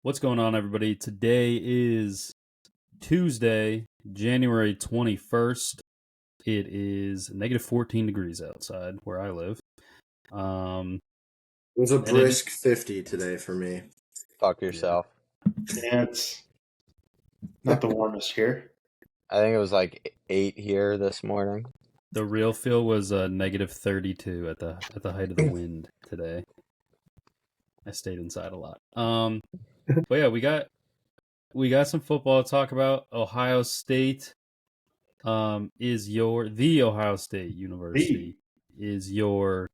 What's going on, everybody? Today is Tuesday, January 21st. It is negative 14 degrees outside where I live. Um, It was a and brisk 50 today for me. Fuck yourself. Yeah, it's not the warmest here. I think it was like 8 here this morning. the real feel was negative 32 at the height of the wind today. I stayed inside a lot. But yeah, we got some football to talk about. Ohio State is the Ohio State University is your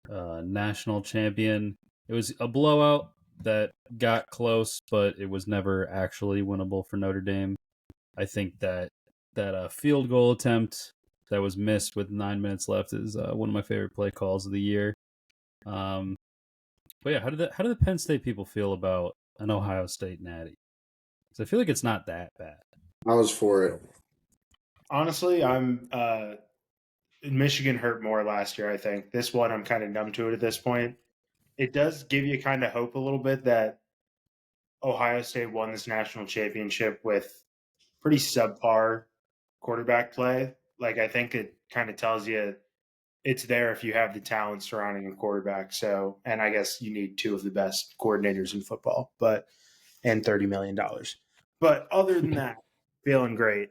national champion. It was a blowout that got close, but it was never actually winnable for Notre Dame. I think that field goal attempt that was missed with 9 minutes left is one of my favorite play calls of the year. But yeah, how did the Penn State people feel about an Ohio State natty? Because I feel like it's not that bad. I was for it. Honestly, I'm Michigan hurt more last year, I think. This one I'm kind of numb to it at this point. It does give you kind of hope a little bit that Ohio State won this national championship with pretty subpar quarterback play. Like, I think it kind of tells you it's there if you have the talent surrounding a quarterback. So, and I guess you need two of the best coordinators in football, and $30 million. But other than that, feeling great.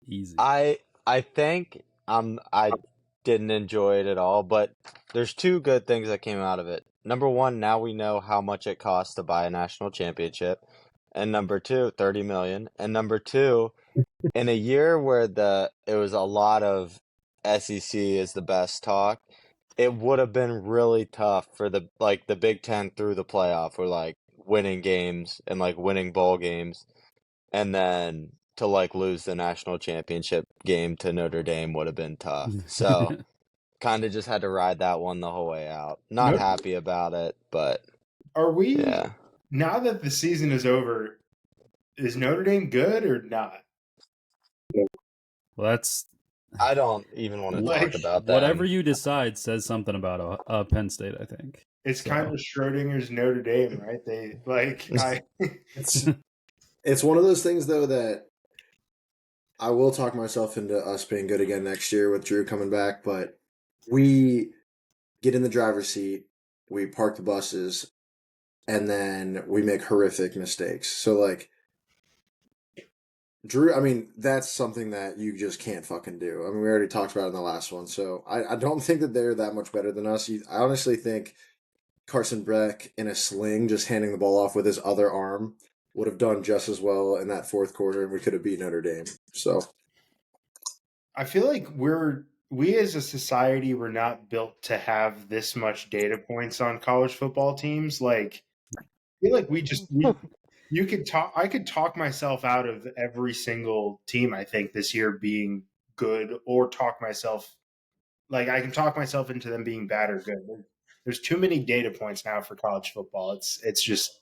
Easy. I think I didn't enjoy it at all, but there's two good things that came out of it. Number one, now we know how much it costs to buy a national championship. And number two, 30 million. And number two, in a year where it was a lot of SEC is the best talk, it would have been really tough for the Big Ten through the playoff, or like winning games and like winning bowl games, and then to like lose the national championship game to Notre Dame would have been tough. So kind of just had to ride that one the whole way out. Not happy about it, but Are we, yeah. now that the season is over, is Notre Dame good or not? Well, that's I don't even want to Like, talk about that. whatever you decide says something about Penn State, I think. It's kind of Schrodinger's Notre Dame, right? It's one of those things, though, that I will talk myself into us being good again next year with Drew coming back, but we get in the driver's seat, we park the buses, and then we make horrific mistakes. So, like, Drew, I mean, that's something that you just can't fucking do. I mean, we already talked about it in the last one, so I don't think that they're that much better than us. I honestly think Carson Beck in a sling, just handing the ball off with his other arm, would have done just as well in that fourth quarter, and we could have beat Notre Dame. So I feel like we as a society were not built to have this much data points on college football teams. Like, I feel like I could talk myself out of every single team, I think, this year being good, or I can talk myself into them being bad or good. There's too many data points now for college football. It's just,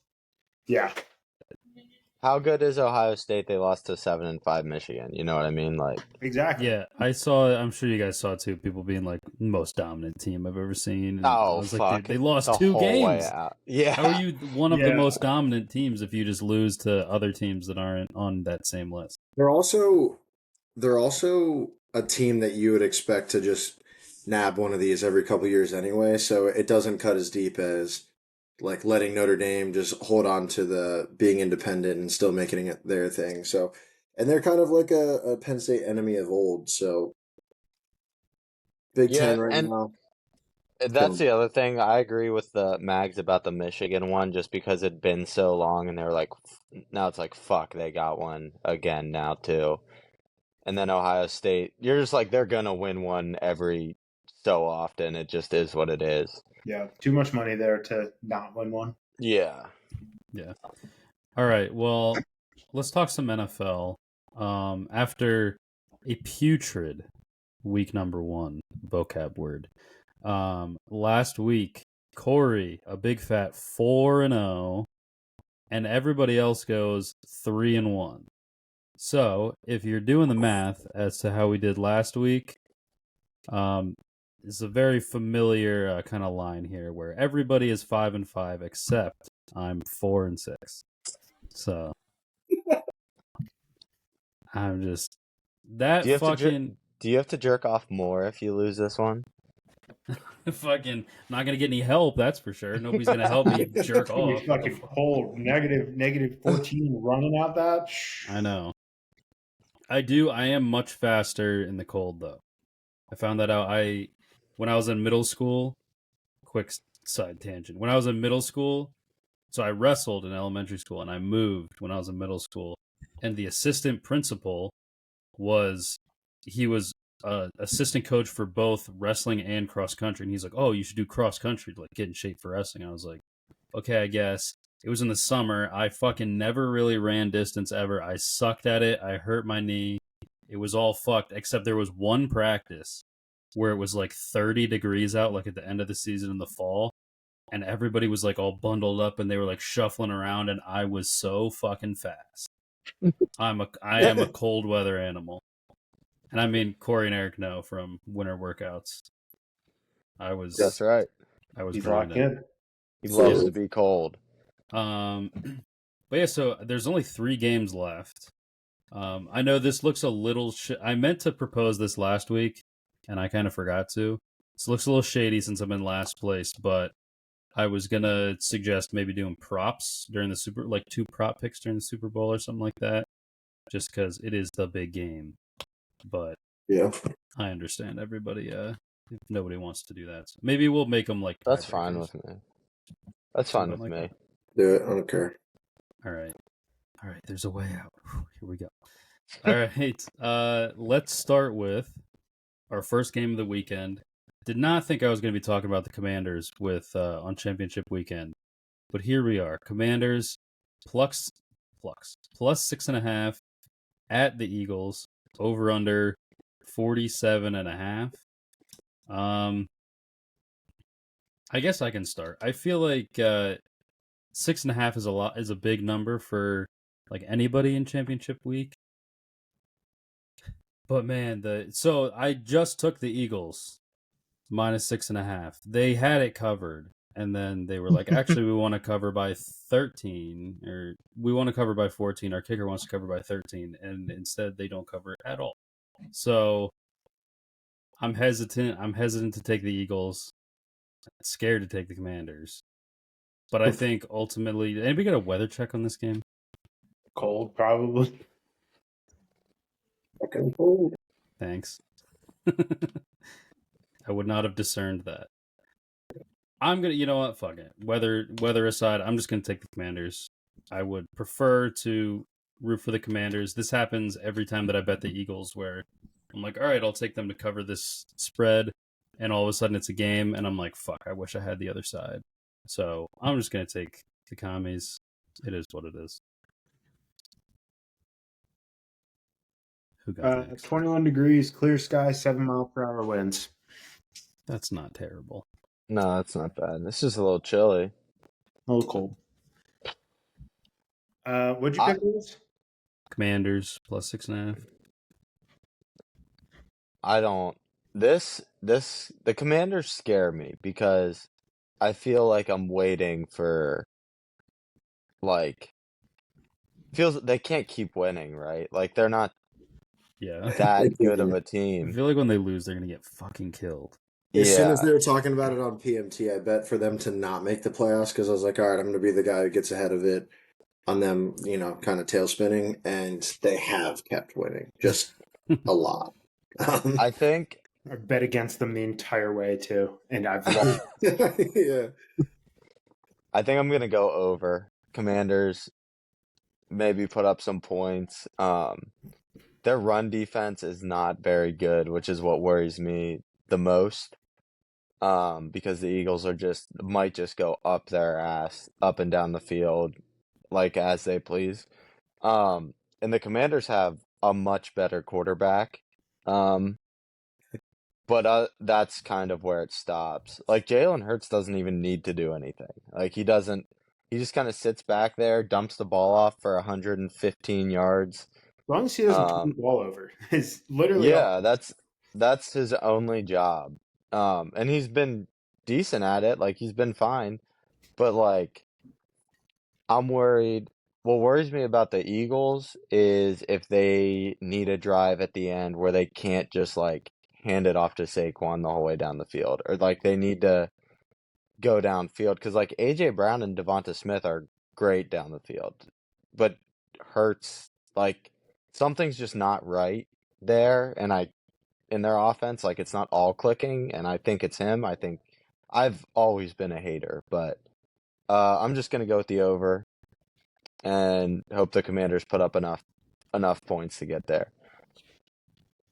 yeah. How good is Ohio State? They lost to 7-5 Michigan. You know what I mean? Like, Exactly. Yeah, I saw. I'm sure you guys saw too. People being like, most dominant team I've ever seen. And I was fuck! like, they lost the 2 whole games. way out. Yeah. How are you one of the Yeah. most dominant teams if you just lose to other teams that aren't on that same list? they're also a team that you would expect to just nab one of these every couple years anyway. So it doesn't cut as deep as like letting Notre Dame just hold on to the being independent and still making it their thing. So, and they're kind of like a Penn State enemy of old. So Big Ten right and now. that's the other thing. I agree with the Mags about the Michigan one, just because it'd been so long, and they were like, now it's like, fuck, they got one again now too. And then Ohio State, you're just like, they're gonna win one every so often. It just is what it is. Yeah. Too much money there to not win one. Yeah. Yeah. All right. Well, let's talk some NFL. After a putrid week number 1 vocab word. Last week, Corey, a big fat 4-0, and everybody else goes 3-1. So, if you're doing the math as to how we did last week, it's a very familiar kind of line here where everybody is 5-5 except I'm 4-6. So I'm just that Do you have fucking do you have to jerk off more if you lose this one? fucking not gonna get any help. That's for sure. Nobody's gonna help me jerk It's gonna be off. What the fucking fuck? cold, negative 14 running out that. I know. I am much faster in the cold though. I found that out. When I was in middle school. Quick side tangent. When I was in middle school, so I wrestled in elementary school, and I moved when I was in middle school. And the assistant principal he was assistant coach for both wrestling and cross country. And he's like, "Oh, you should do cross country to like get in shape for wrestling." I was like, "Okay, I guess." It was in the summer. I fucking never really ran distance ever. I sucked at it. I hurt my knee. It was all fucked. Except there was one practice where it was like 30 degrees out, like at the end of the season in the fall, and everybody was like all bundled up and they were like shuffling around, and I was so fucking fast. I am a cold weather animal. And I mean, Corey and Eric know from winter workouts. That's right. I was He's locked grinding. in. He loves to be cold. But yeah, so there's only 3 games left. I know this looks a little I meant to propose this last week, and I kind of forgot to. This looks a little shady since I'm in last place, but I was gonna suggest maybe doing props during the like 2 prop picks during the Super Bowl or something like that, just because it is the big game. But yeah, I understand everybody. If nobody wants to do that, so maybe we'll make them like. That's fine with me. That's fine with me. Do it. I don't care. All right. There's a way out. Here we go. All right. Let's start with our first game of the weekend. Did not think I was going to be talking about the Commanders on championship weekend, but here we are. Commanders plus 6.5 at the Eagles. Over under 47.5. I guess I can start. I feel like 6.5 is a big number for like anybody in championship week. But man, so I just took the Eagles minus 6.5. They had it covered, and then they were like, actually, we want to cover by 13, or we want to cover by 14. Our kicker wants to cover by 13, and instead they don't cover it at all. So I'm hesitant. I'm hesitant to take the Eagles. Scared to take the Commanders. But I think ultimately, anybody got a weather check on this game? Cold, probably. Fucking cold. Thanks. I would not have discerned that. I'm gonna, you know what? Fuck it. Weather aside, I'm just gonna take the Commanders. I would prefer to root for the Commanders. This happens every time that I bet the Eagles, where I'm like, all right, I'll take them to cover this spread, and all of a sudden it's a game, and I'm like, fuck, I wish I had the other side. So I'm just gonna take the Commies. It is what it is. Who got next? 21 degrees, clear sky, 7-mile-per-hour winds. That's not terrible. No, that's not bad. It's just a little chilly. A little cold. What'd you pick, Lewis? Commanders plus 6.5. I don't. The Commanders scare me because I feel like I'm waiting for, like, feels they can't keep winning, right? Like they're not that good of a I team. feel like when they lose, they're gonna get fucking killed. As soon as they were talking about it on PMT, I bet for them to not make the playoffs because I was like, all right, I'm going to be the guy who gets ahead of it on them, kind of tail spinning, and they have kept winning just a lot. I think I bet against them the entire way too, and I've lost. Yeah. I think I'm gonna go over. Commanders maybe put up some points. Their run defense is not very good, which is what worries me the most. Because the Eagles might just go up their ass, up and down the field, like as they please. And the Commanders have a much better quarterback. But that's kind of where it stops. Like Jalen Hurts doesn't even need to do anything. Like he just kind of sits back there, dumps the ball off for 115 yards. As long as he doesn't turn the ball over, it's literally that's his only job. And he's been decent at it. Like he's been fine, but like I'm worried. What worries me about the Eagles is if they need a drive at the end where they can't just like hand it off to Saquon the whole way down the field, or like they need to go downfield because like AJ Brown and Devonta Smith are great down the field, but Hurts like something's just not right there, and in their offense like it's not all clicking, and I think it's him. I think I've always been a hater, but I'm just gonna go with the over and hope the Commanders put up enough points to get there.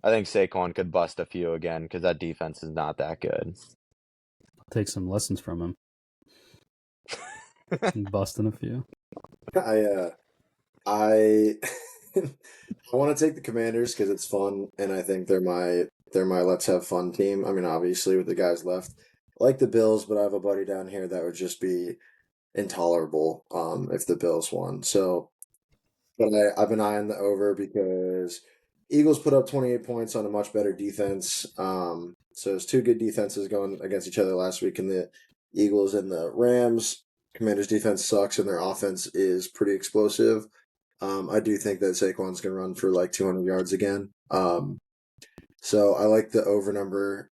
I think Saquon could bust a few again because that defense is not that good. I'll take some lessons from him. Busting a few. I I want to take the Commanders because it's fun, and I think they're my let's have fun team. I mean, obviously with the guys left, I like the Bills, but I have a buddy down here that would just be intolerable if the Bills won. So, but I've been eyeing the over because Eagles put up 28 points on a much better defense. So there's two good defenses going against each other last week, and the Eagles and the Rams. Commanders' defense sucks, and their offense is pretty explosive. I do think that Saquon's going to run for like 200 yards again. So I like the over number.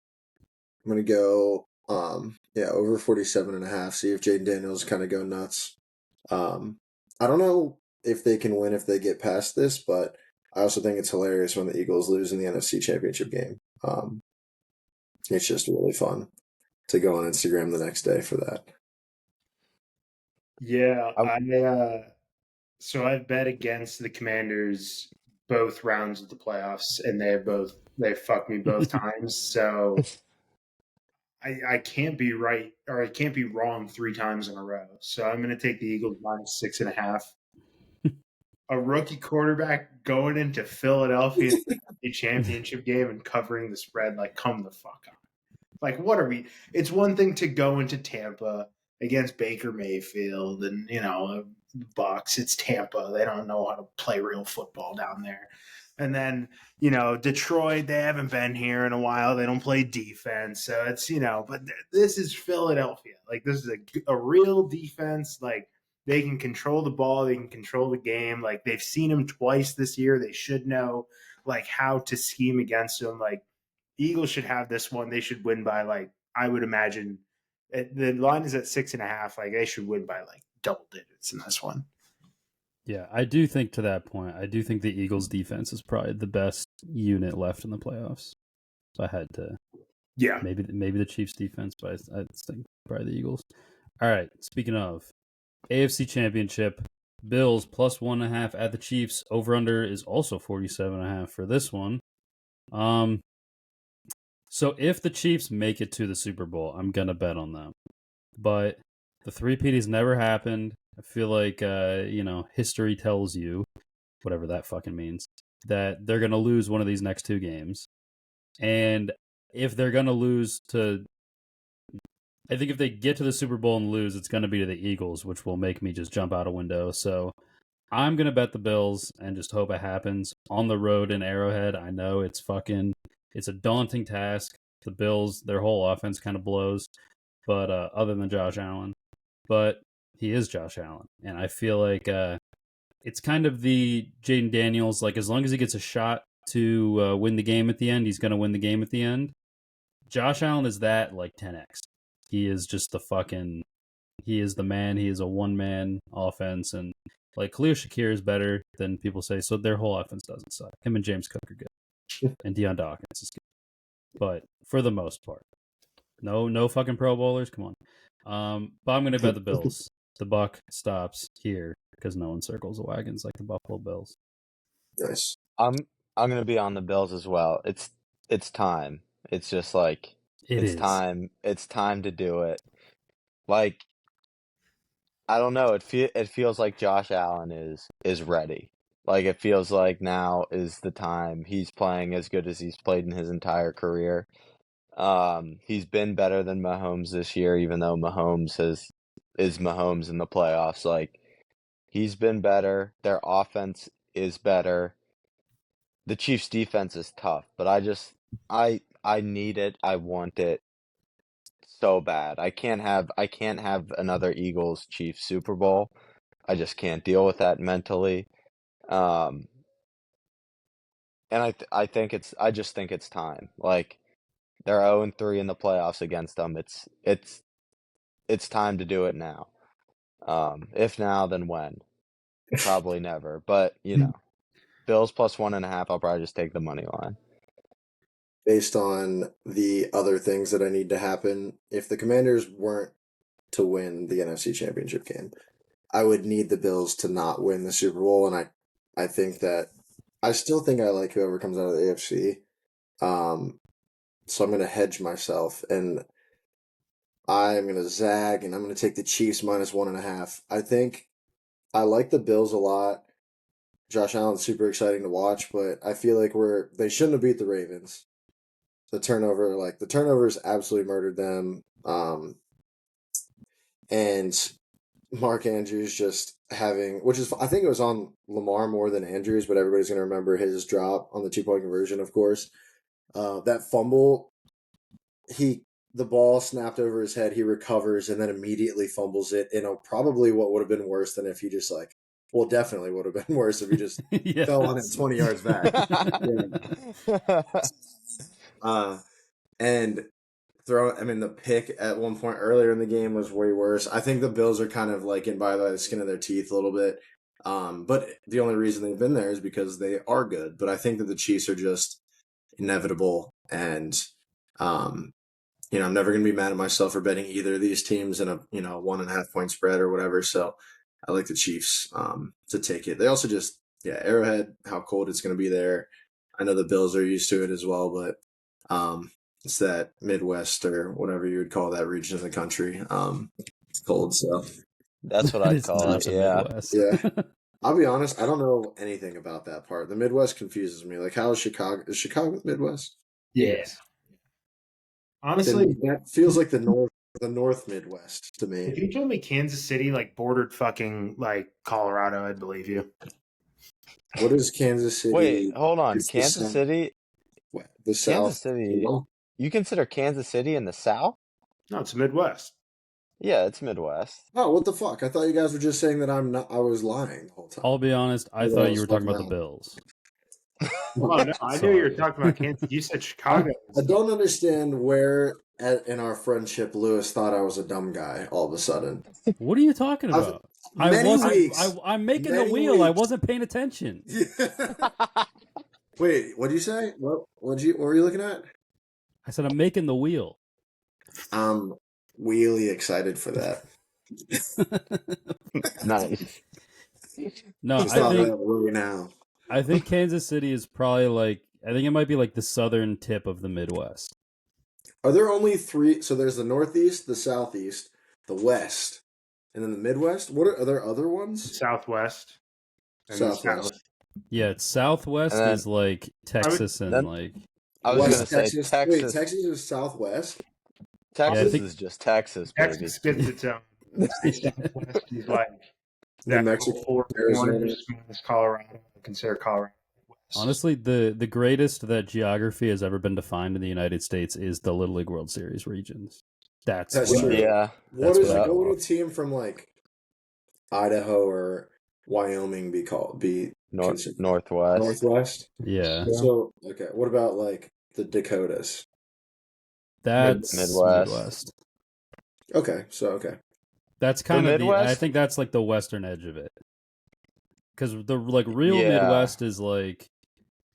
I'm going to go, over 47.5. See if Jaden Daniels kind of go nuts. I don't know if they can win if they get past this, but I also think it's hilarious when the Eagles lose in the NFC Championship game. It's just really fun to go on Instagram the next day for that. Yeah, so I've bet against the Commanders both rounds of the playoffs, and they fucked me both times. So I can't be right, or I can't be wrong 3 times in a row. So I'm going to take the Eagles -6.5. A rookie quarterback going into Philadelphia a championship game and covering the spread, like, come the fuck on. Like, what are we? It's one thing to go into Tampa against Baker Mayfield and, Bucks. It's Tampa. They don't know how to play real football down there. And then, Detroit, they haven't been here in a while. They don't play defense. So it's, but this is Philadelphia. Like, this is a real defense. Like, they can control the ball. They can control the game. Like, they've seen them twice this year. They should know, like, how to scheme against them. Like, Eagles should have this one. They should win by, like, I would imagine the line is at 6.5. Like, they should win by like double digits in this one. Yeah, I do think to that point, I do think the Eagles defense is probably the best unit left in the playoffs. So I had to, maybe the Chiefs defense, but I think probably the Eagles. All right, speaking of AFC Championship, Bills +1.5 at the Chiefs. Over under is also 47.5 for this one. So if the Chiefs make it to the Super Bowl, I'm gonna bet on them. But the three-peat has never happened. I feel like history tells you, whatever that fucking means, that they're gonna lose one of these next 2 games. And if they're gonna lose to, I think if they get to the Super Bowl and lose, it's gonna be to the Eagles, which will make me just jump out a window. So I'm gonna bet the Bills and just hope it happens on the road in Arrowhead. I know it's a daunting task. The Bills, their whole offense kind of blows, but other than Josh Allen. But he is Josh Allen, and I feel like it's kind of the Jaden Daniels, like as long as he gets a shot to win the game at the end, he's going to win the game at the end. Josh Allen is that like 10x. He is just he is the man. He is a one-man offense, and like Khalil Shakir is better than people say, so their whole offense doesn't suck. Him and James Cook are good, and Deion Dawkins is good. But for the most part, no fucking Pro Bowlers. Come on. But I'm going to bet the Bills. The buck stops here because no one circles the wagons like the Buffalo Bills. Nice. I'm gonna be on the Bills as well. It's time. It's just like it's time. It's time to do it. Like I don't know. It feels like Josh Allen is ready. Like it feels like now is the time. He's playing as good as he's played in his entire career. He's been better than Mahomes this year, even though Mahomes is Mahomes in the playoffs. Like he's been better. Their offense is better. The Chiefs' defense is tough, but I need it. I want it so bad. I can't have another Eagles Chiefs Super Bowl. I just can't deal with that mentally. And I think I just think it's time. Like they're 0-3 in the playoffs against them. It's time to do it now. If now, then when? Probably never. But Bills plus 1.5. I'll probably just take the money line. Based on the other things that I need to happen, if the Commanders weren't to win the NFC Championship game, I would need the Bills to not win the Super Bowl, and I think that I still think I like whoever comes out of the AFC. So I'm going to hedge myself, and I'm going to zag, and I'm going to take the Chiefs minus 1.5. I think I like the Bills a lot. Josh Allen's super exciting to watch, but I feel like they shouldn't have beat the Ravens. The turnovers absolutely murdered them. And Mark Andrews just which is, I think it was on Lamar more than Andrews, but everybody's going to remember his drop on the 2-point conversion, of course. That fumble, the ball snapped over his head, he recovers, and then immediately fumbles it in probably what would have been worse than if he just definitely would have been worse if he just fell on it 20 yards back. And the pick at one point earlier in the game was way worse. I think the Bills are kind of like in by the skin of their teeth a little bit. But the only reason they've been there is because they are good. But I think that the Chiefs are just inevitable. And, I'm never going to be mad at myself for betting either of these teams in a, 1.5 point spread or whatever. So I like the Chiefs to take it. They also Arrowhead, how cold it's going to be there. I know the Bills are used to it as well, but it's that Midwest or whatever you would call that region of the country. It's cold, so that's what I'd call it. Yeah, Midwest. Yeah. I'll be honest, I don't know anything about that part. The Midwest confuses me. Like, how is Chicago? Is Chicago the Midwest? Yes. Honestly, then that feels like the North Midwest to me. If you told me Kansas City bordered fucking Colorado, I'd believe you. What is Kansas City? Wait, hold on. Kansas City? The South. Kansas City. You consider Kansas City in the South? No, it's Midwest. Yeah, it's Midwest. Oh, what the fuck? I thought you guys were just saying that I was lying the whole time. I'll be honest, I thought you were talking about the Bills. Oh, no, I knew you were talking about Kansas. You said Chicago. I don't understand where in our friendship Lewis thought I was a dumb guy all of a sudden. What are you talking about? I'm making the wheel. Weeks. I wasn't paying attention. Wait, what did you say? What were you looking at? I said I'm making the wheel. I'm really excited for that. Nice. No, I think Kansas City is probably I think it might be the southern tip of the Midwest. Are there only 3? So there's the Northeast, the Southeast, the West, and then the Midwest. Are there other ones? Southwest. Southwest. Yeah, it's Southwest is Texas and I was going to say Texas. Texas. Wait, Texas is Southwest? Texas is just Texas, baby. Texas gets its own. Southwest is New Mexico, 4 corners, Colorado. I consider Colorado West. Honestly, the greatest that geography has ever been defined in the United States is the Little League World Series regions. That's true. Yeah. What does it go to a team from Idaho or Wyoming be called? Northwest. Northwest? Yeah. So, okay. What about the Dakotas? That's Midwest. Okay. So, That's kind of I think that's the western edge of it. Because the real Midwest is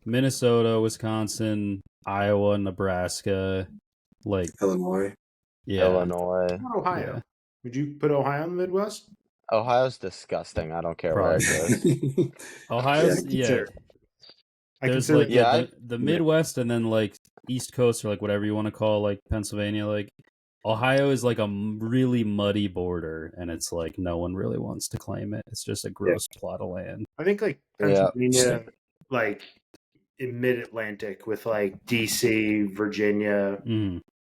Minnesota, Wisconsin, Iowa, Nebraska, Illinois. Yeah. Illinois. Ohio. Yeah. Would you put Ohio in the Midwest? Ohio's disgusting. I don't care where it goes. Ohio's There's the Midwest and then East Coast or whatever you want to call Pennsylvania. Ohio is a really muddy border, and it's no one really wants to claim it. It's just a gross plot of land. I think Pennsylvania, in mid-Atlantic with D.C., Virginia,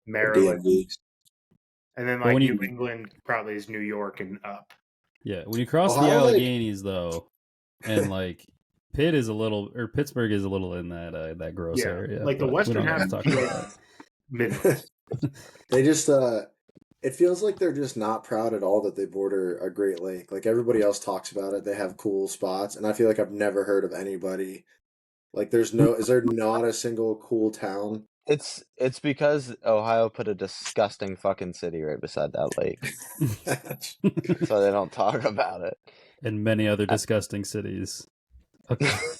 Maryland, and then New England probably is New York and up. Yeah, when you cross the Alleghenies though, and Pittsburgh is a little in that gross area. The western half talk about that. Midwest. They just It feels like they're just not proud at all that they border a Great Lake. Like everybody else talks about it, they have cool spots, and I feel like I've never heard of anybody. Like, is there not a single cool town? It's because Ohio put a disgusting fucking city right beside that lake, so they don't talk about it. And many other disgusting cities.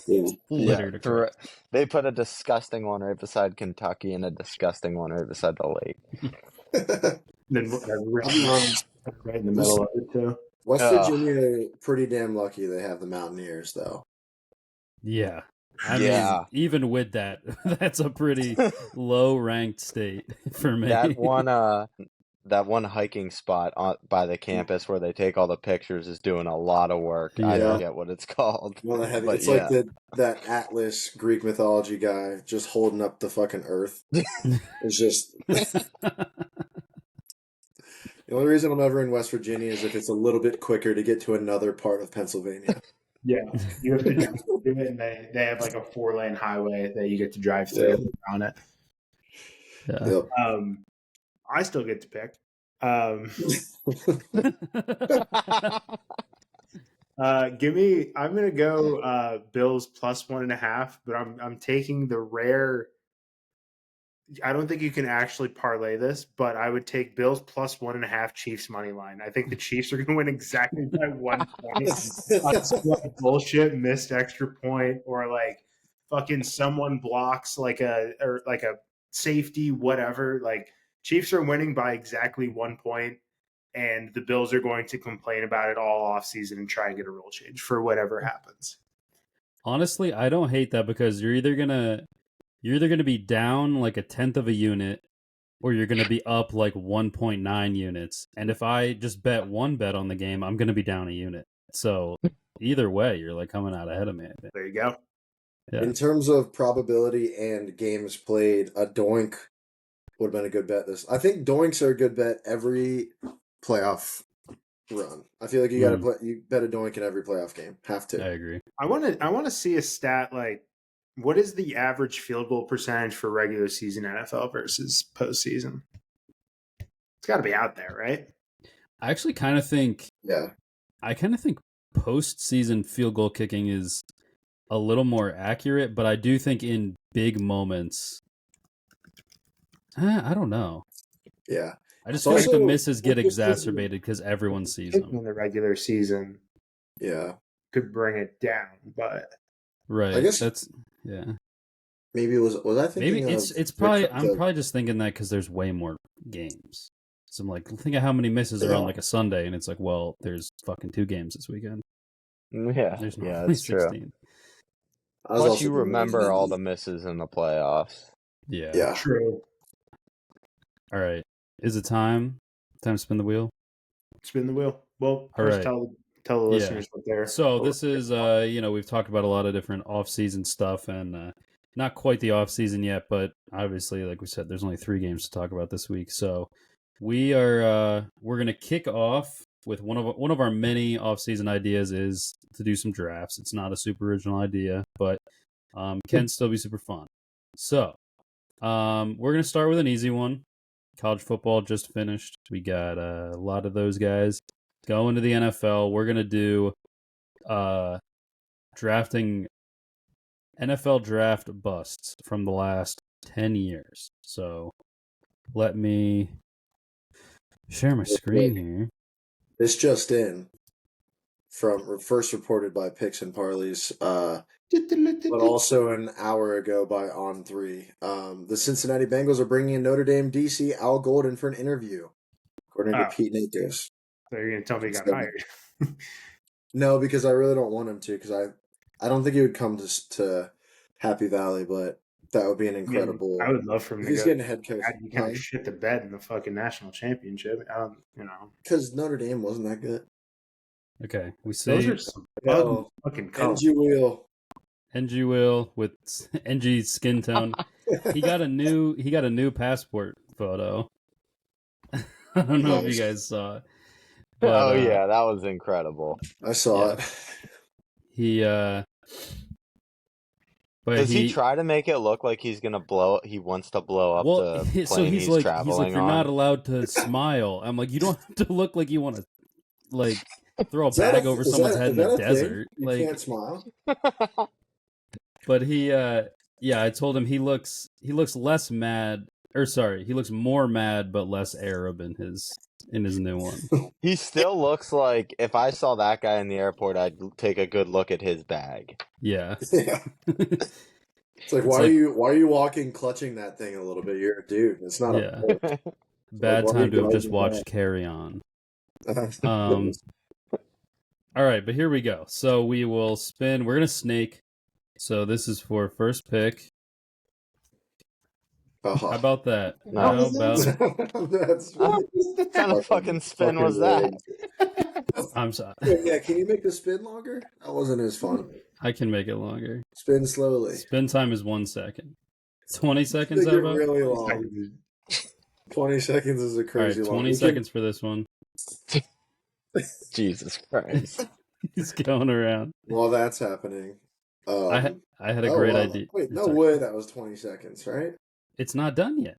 Yeah. Littered across. They put a disgusting one right beside Kentucky and a disgusting one right beside the lake. Then right in the middle of it too. West Virginia, pretty damn lucky they have the Mountaineers, though. Yeah. I mean, even with that, that's a pretty low-ranked state for me. That one hiking spot by the campus where they take all the pictures is doing a lot of work. I forget what it's called. Well, it's like that Atlas Greek mythology guy just holding up the fucking earth. It's just... The only reason I'm ever in West Virginia is if it's a little bit quicker to get to another part of Pennsylvania. Yeah, you have to do it, and they have like a 4-lane highway that you get to drive through on it. Yeah. I still get to pick. I'm gonna go Bills plus 1.5, but I'm taking the rare. I don't think you can actually parlay this, but I would take Bills plus 1.5 Chiefs money line. I think the Chiefs are going to win exactly by 1 point. Like bullshit missed extra point, or like fucking someone blocks like a safety, whatever. Like Chiefs are winning by exactly 1 point, and the Bills are going to complain about it all offseason and try and get a rule change for whatever happens. Honestly, I don't hate that because you're either gonna be down like 1/10 of a unit, or you're gonna be up like 1.9 units. And if I just bet one bet on the game, I'm gonna be down a unit. So either way, you're like coming out ahead of me. There you go. Yeah. In terms of probability and games played, a doink would have been a good bet. I think doinks are a good bet every playoff run. I feel like you got to you bet a doink in every playoff game. Have to. I agree. I want to see a stat like, what is the average field goal percentage for regular season NFL versus postseason? It's got to be out there, right? I actually kind of think. Yeah. I kind of think postseason field goal kicking is a little more accurate, but I do think in big moments, I don't know. Yeah. I just feel like the misses get exacerbated because everyone sees them. In the regular season, yeah, could bring it down, but right. I guess that's Maybe was I thinking? Maybe it's probably I'm probably just thinking that because there's way more games. So I'm like, think of how many misses are on like a Sunday, and it's like, well, there's fucking 2 games this weekend. Yeah, there's that's 16. true. Plus, you remember all the misses in the playoffs. Yeah. True. All right. Is it time? Time to spin the wheel? Spin the wheel. Well, first tell the listeners what they're... So this is, we've talked about a lot of different off-season stuff, and not quite the off-season yet, but obviously, like we said, there's only 3 games to talk about this week. So we're going to kick off with one of our many off-season ideas is to do some drafts. It's not a super original idea, but can still be super fun. So we're going to start with an easy one. College football just finished. We got a lot of those guys going to the NFL. We're going to do drafting NFL draft busts from the last 10 years. So let me share my screen here. This just in, from first reported by Picks and Parlays, but also an hour ago by On3. The Cincinnati Bengals are bringing in Notre Dame DC Al Golden for an interview, according to Pete Nakos. So you're going to tell me he got hired? No, because I really don't want him to, because I don't think he would come to Happy Valley, but that would be an incredible... I would love for him to he's getting a head coach. You kind of shit the bed in the fucking national championship, Because Notre Dame wasn't that good. Okay, we see... Those are some fucking colors. NG Will with NG skin tone. He got a new passport photo. I don't know if you guys saw it. But, yeah, that was incredible. I saw it. He But Does he try to make it look like he's gonna blow? He wants to blow up the plane so he's like, traveling you're on. not allowed to smile. I'm like, you don't have to look like you want to like throw a Is that bag over someone's head in the desert. You Like, can't smile. but he, I told him he looks less mad, or sorry, he looks more mad but less Arab in his new one. He still looks like if I saw that guy in the airport, I'd take a good look at his bag. Yeah. Yeah. It's like, why are you walking clutching that thing a little bit? You're a dude. It's not a purse. Bad Like, time to have just that? watched Carry On. All right, but here we go. So we will spin. We're gonna snake. So this is for first pick. How about that? No. What kind of fucking spin was that? I'm sorry. Yeah, can you make the spin longer? That wasn't as fun. I can make it longer. Spin slowly. Spin time is 1 second. 20 seconds. Make it really long. 20 seconds is a crazy long. long. 20 seconds for this one. Jesus Christ. He's going around. While that's happening. I had a great idea. Wait, no way that was 20 seconds, right? It's not done yet.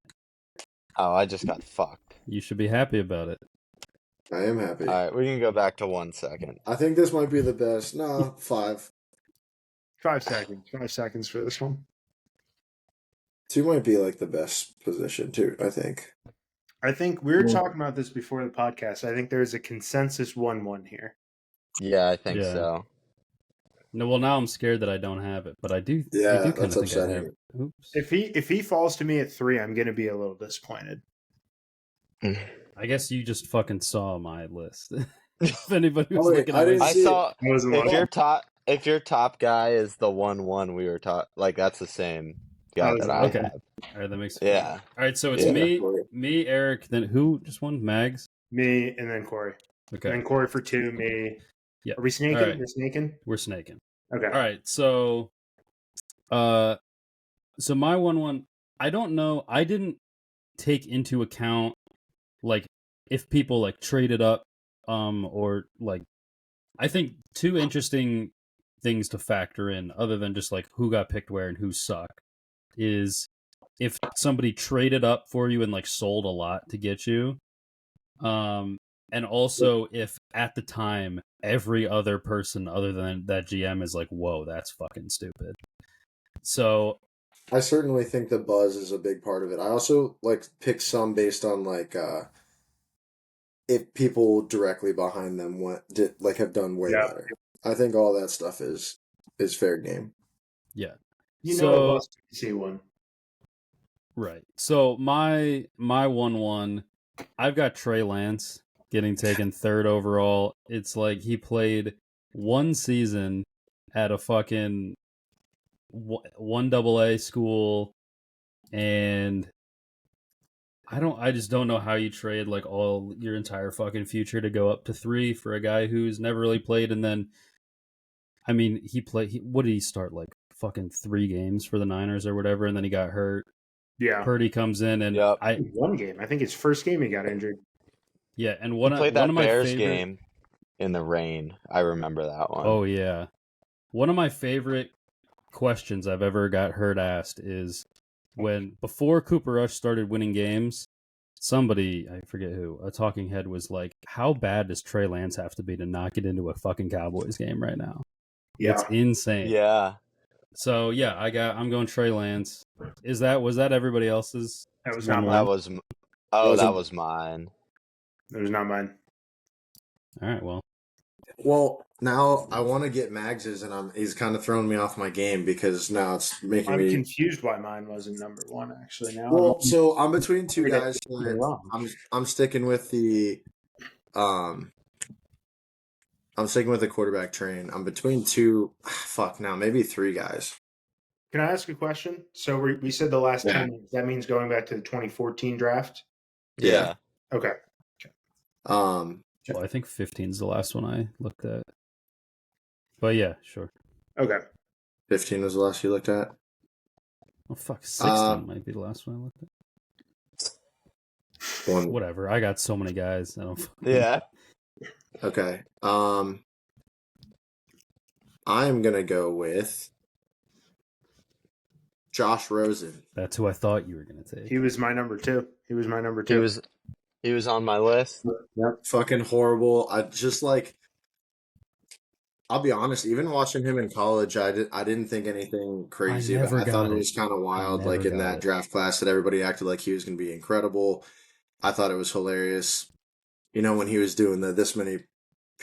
Oh, I just got fucked. You should be happy about it. I am happy. All right, we can go back to 1 second. I think this might be the best. No, 5. 5 seconds. 5 seconds for this one. 2 might be like the best position too, I think. I think we were talking about this before the podcast. I think there's a consensus 1-1 here. Yeah, I think so. No, well, now I'm scared that I don't have it, but I do. Yeah, I do that's think I have upsetting. it. Oops. If he falls to me at 3, I'm going to be a little disappointed. I guess you just fucking saw my list. If anybody was wait, looking I at didn't my I see it. saw Wasn't if one. your top guy is the 1-1 we were like that's the same guy that I okay. have. All right, that makes sense. Yeah. All right, so it's me, Eric, then who just won? Mags? Me and then Corey. Okay. And then Corey for 2, me. Yeah. Are we snaking? All right. We're snaking? We're snaking. Okay. All right, so so my 1-1, I don't know, I didn't take into account like if people like traded up or like I think 2 interesting things to factor in other than just like who got picked where and who sucked is if somebody traded up for you and like sold a lot to get you, and also if at the time every other person other than that GM is like, whoa, that's fucking stupid. So I certainly think the buzz is a big part of it. I also like pick some based on like if people directly behind them have done way better. I think all that stuff is fair game. Yeah. You know, see one. Right. So my 1-1, I've got Trey Lance getting taken 3rd overall. It's like he played 1 season at a fucking 1 AA school, and I just don't know how you trade like all your entire fucking future to go up to 3 for a guy who's never really played. And then, I mean, what did he start, like fucking 3 games for the Niners or whatever, and then he got hurt. Yeah. Purdy comes in and one game. I think his first game he got injured. Yeah, and he played that Bears game in the rain. I remember that one. Oh yeah. One of my favorite questions I've ever got heard asked is before Cooper Rush started winning games, somebody, I forget who, a talking head was like, how bad does Trey Lance have to be to not get into a fucking Cowboys game right now? Yeah. It's insane. Yeah. So yeah, I'm going Trey Lance. Was that everybody else's? That was not mine. That was mine. It was not mine. All right, well, now I want to get Mags's, and he's kind of throwing me off my game because now it's making me confused why mine wasn't number 1 actually now. Well, so I'm between 2 guys. I'm sticking with the I'm sticking with the quarterback train. I'm between 2 maybe 3 guys. Can I ask a question? So we said the last 10 years. That means going back to the 2014 draft? Yeah. Okay. Well, I think 15 is the last one I looked at. But yeah, sure. Okay. 15 was the last you looked at? Oh, fuck. 16 might be the last one I looked at. Whatever. I got so many guys. Yeah. Okay. I am going to go with Josh Rosen. That's who I thought you were gonna take. He was my number 2. He was on my list. Yep. Fucking horrible. I just like. I'll be honest. Even watching him in college, I didn't think anything crazy. never I thought got it it. was kind of wild. never Like in got that it. draft class, that everybody acted like he was going to be incredible. I thought it was hilarious. You know, when he was doing the this many.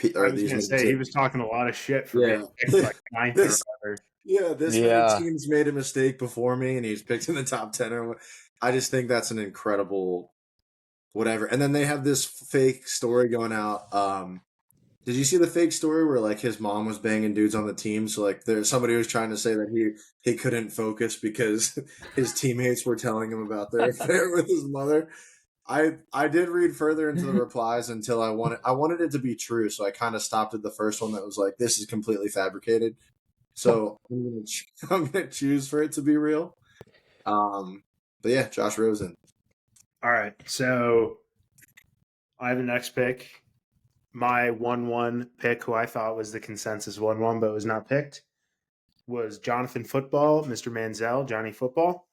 I was going to say he was talking a lot of shit for being picked like ninth or whatever. Yeah, many teams made a mistake before me, and he's picked in the top 10. Or I just think that's an incredible whatever. And then they have this fake story going out. Did you see the fake story where like his mom was banging dudes on the team? So like there's somebody was trying to say that he couldn't focus because his teammates were telling him about their affair with his mother. I did read further into the replies until I wanted it to be true, so I kind of stopped at the first one that was like, this is completely fabricated. So I'm gonna choose for it to be real. But yeah, Josh Rosen. All right, so I have the next pick. My 1-1 pick, who I thought was the consensus 1-1, but was not picked, was Jonathan Football, Mr. Manziel, Johnny Football.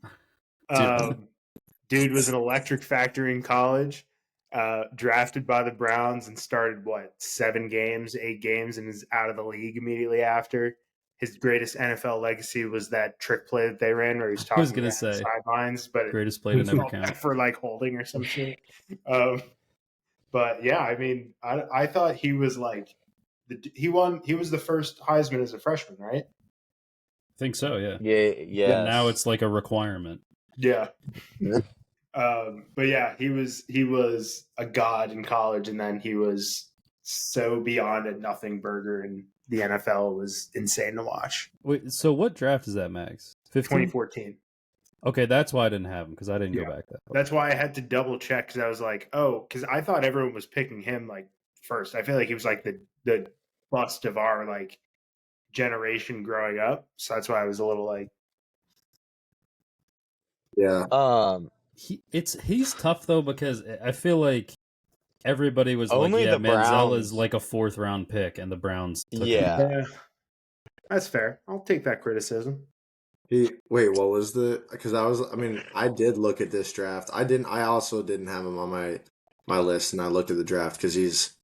Dude was an electric factory in college, drafted by the Browns and started, 8 games, and is out of the league immediately after. His greatest NFL legacy was that trick play that they ran where he was talking I was gonna say sidelines, but greatest play to never count for like holding or some shit. But yeah, I mean, I thought he was like he was the first Heisman as a freshman, right? I think so, yeah. Yeah. Now it's like a requirement. Yeah. But yeah, he was a god in college, and then he was so beyond a nothing burger in the NFL. It was insane to watch. Wait, so what draft is that, Max? 2014. Okay, that's why I didn't have him, because I didn't go back that far. That's why I had to double check, because I was like, because I thought everyone was picking him like first. I feel like he was like the bust of our like generation growing up. So that's why I was a little like, yeah. He's tough though, because I feel like everybody was only like, yeah, the Manziel Browns is like a 4th round pick, and the Browns took him. yeah, that's fair. I'll take that criticism. Wait, what was the? Because I did look at this draft. I also didn't have him on my list, and I looked at the draft because he's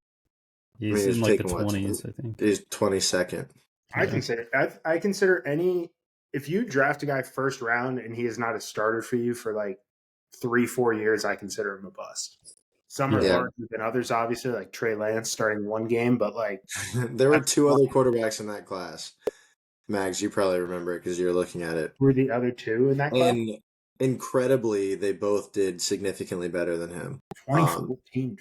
in like the 20s, I think. He's 22nd. I consider any, if you draft a guy first round and he is not a starter for you for like 3-4 years, I consider him a bust. Some are larger than others, obviously, like Trey Lance starting one game, but like there were 2 other quarterbacks in that class. Mags, you probably remember it because you're looking at it. Were the other 2 in that class? And incredibly, they both did significantly better than him. 2014.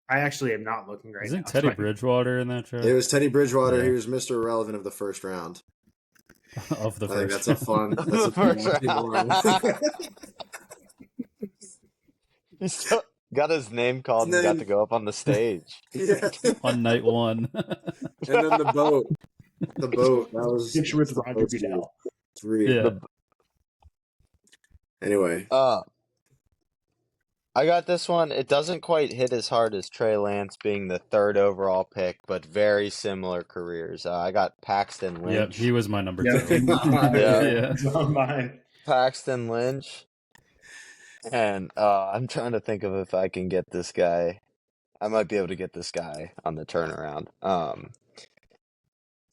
I actually am not looking right now. Isn't Teddy Bridgewater in that draft? It was Teddy Bridgewater. Yeah. He was Mr. Irrelevant of the first round. Of the I think first that's a fun. That's a fun He still got his name called and got to go up on the stage. Yeah. On night 1. And then the boat. The boat. That was picture with Roger Goodell. 3. Yeah. Anyway. I got this one. It doesn't quite hit as hard as Trey Lance being the 3rd overall pick, but very similar careers. I got Paxton Lynch. Yep, he was my number 2. Yeah. Mine. Paxton Lynch. And I'm trying to think of if I can get this guy. I might be able to get this guy on the turnaround.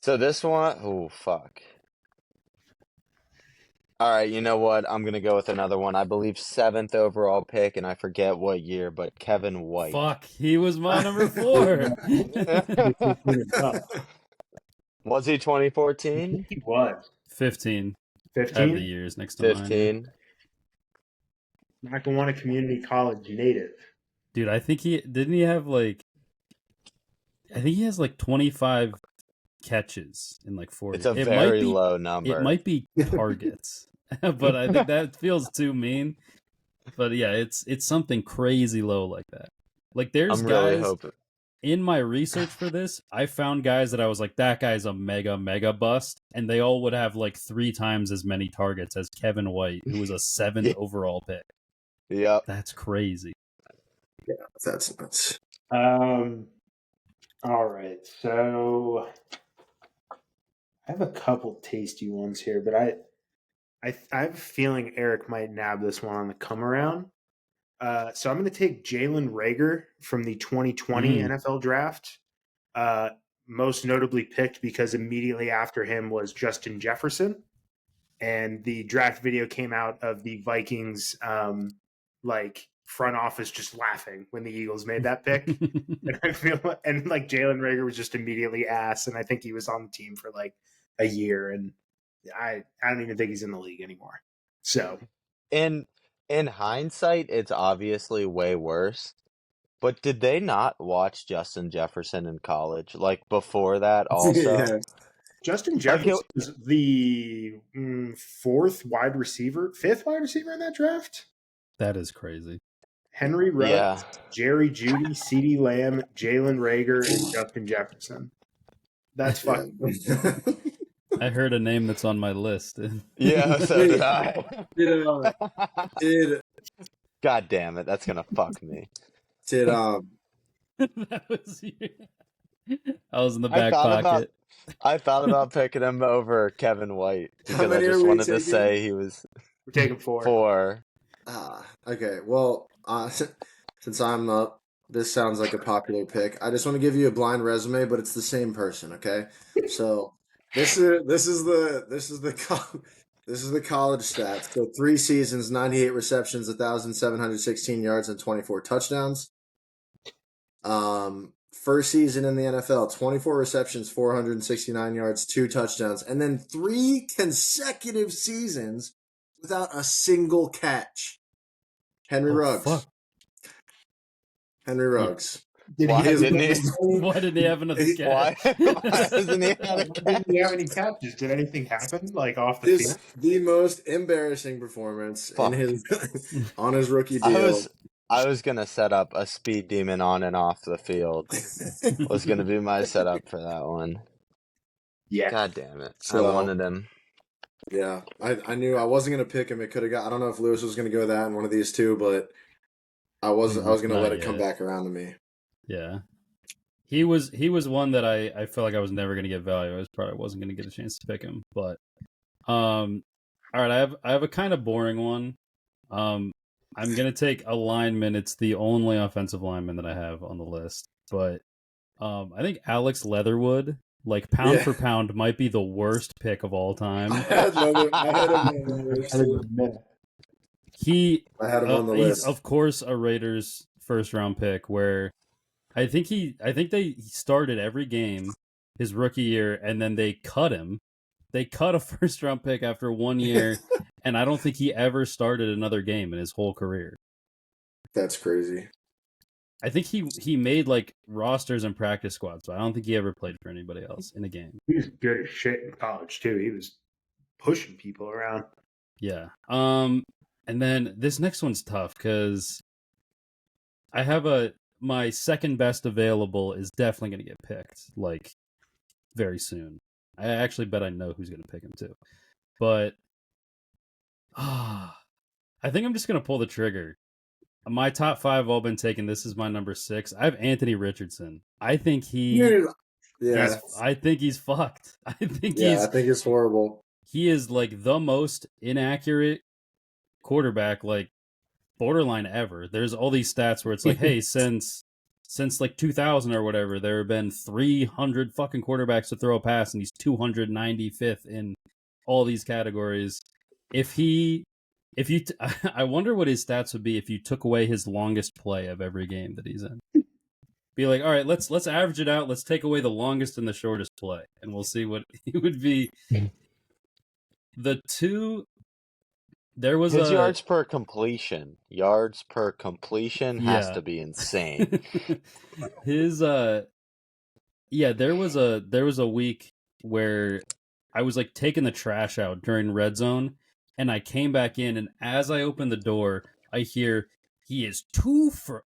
So this one, oh fuck. All right, you know what? I'm gonna go with another one. I believe 7th overall pick, and I forget what year, but Kevin White. Fuck, he was my number 4. Was he 2014? He was 15. 15. Have the years next to 15. mine. Lackawanna Community College native. Dude, I think he have like. I think he has like 25 catches in like 4 It's years. a very low number. It might be targets, but I think that feels too mean. But yeah, it's something crazy low like that. Like there's guys in my research for this, I found guys that I was like, that guy's a mega bust, and they all would have like 3 times as many targets as Kevin White, who was a 7th overall pick. Yep. That's crazy. Yeah, that's nuts. All right, so I have a couple tasty ones here, but I have a feeling Eric might nab this one on the come around. So I'm going to take Jalen Reagor from the 2020 NFL draft. Most notably picked because immediately after him was Justin Jefferson. And the draft video came out of the Vikings front office just laughing when the Eagles made that pick. And I feel like Jalen Reagor was just immediately ass, and I think he was on the team for like a year, and I don't even think he's in the league anymore. So In hindsight, it's obviously way worse. But did they not watch Justin Jefferson in college? Like before that also? Yeah. Justin Like Jefferson was the fifth wide receiver in that draft. That is crazy. Henry Ruggs, Yeah. Jerry Jeudy, CeeDee Lamb, Jalen Reagor, and Justin Jefferson. That's fucking. I heard a name that's on my list. Yeah, so did I. Did God damn it, that's gonna fuck me. That was I was in the back pocket. I thought about picking him over Kevin White because I many just are we wanted to taking? say he was We're taking 4. 4. Okay. Well, since I'm up, this sounds like a popular pick. I just want to give you a blind resume, but it's the same person. Okay. So this is the college stats. So 3 seasons, 98 receptions, 1,716 yards, and 24 touchdowns. First season in the NFL, 24 receptions, 469 yards, 2 touchdowns, and then 3 consecutive seasons without a single catch. Henry Ruggs. Fuck. Henry Ruggs. Why didn't he have another catch? Why doesn't he have a Didn't catch? he have any catches? Did anything happen like off the field? The most embarrassing performance in his on his rookie deal. I was gonna set up a speed demon on and off the field. Was gonna be my setup for that one. Yeah. God damn it! So, I wanted him. Yeah, I knew I wasn't gonna pick him. It could have got. I don't know if Lewis was gonna go that in one of these two, but I was gonna let it come back around to me. Yeah, he was one that I felt like I was never gonna get value. I wasn't gonna get a chance to pick him. But all right, I have a kind of boring one. I'm gonna take a lineman. It's the only offensive lineman that I have on the list. But I think Alex Leatherwood, like pound for pound, might be the worst pick of all time. I had him on the list. I had him on the list. He's of course a Raiders first round pick. Where I think they started every game his rookie year, and then they cut him. They cut a first round pick after 1 year, and I don't think he ever started another game in his whole career. That's crazy. I think he made like rosters and practice squads, but I don't think he ever played for anybody else in a game. He was good as shit in college too. He was pushing people around. Yeah. And then this next one's tough because I have my second best available is definitely going to get picked like very soon. I actually bet I know who's going to pick him too. But I think I'm just going to pull the trigger. My top 5 have all been taken. This is my number 6. I have Anthony Richardson. I think I think he's fucked. I think it's horrible. He is like the most inaccurate quarterback, like borderline ever. There's all these stats where it's like, hey, since like 2000 or whatever, there have been 300 fucking quarterbacks to throw a pass, and he's 295th in all these categories. I wonder what his stats would be if you took away his longest play of every game that he's in. Be like, all right, let's average it out. Let's take away the longest and the shortest play, and we'll see what he would be. The two. There was his yards per completion. Yards per completion has to be insane. His there was a week where I was like taking the trash out during red zone, and I came back in, and as I opened the door, I hear he is 2 for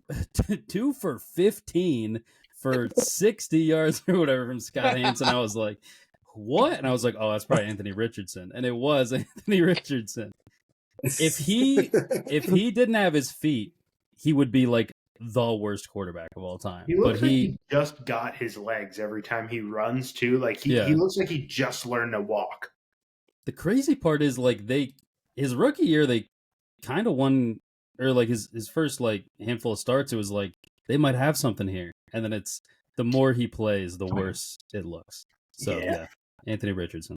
15 for 60 yards or whatever from Scott Hansen. I was like, what? And I was like, oh, that's probably Anthony Richardson, and it was Anthony Richardson. If he didn't have his feet, he would be like the worst quarterback of all time. He looks like he just got his legs every time he runs too. Like he looks like he just learned to walk. The crazy part is like his rookie year they kind of won, or like his first like handful of starts, it was like they might have something here, and then it's the more he plays, the worse it looks. So yeah, Anthony Richardson.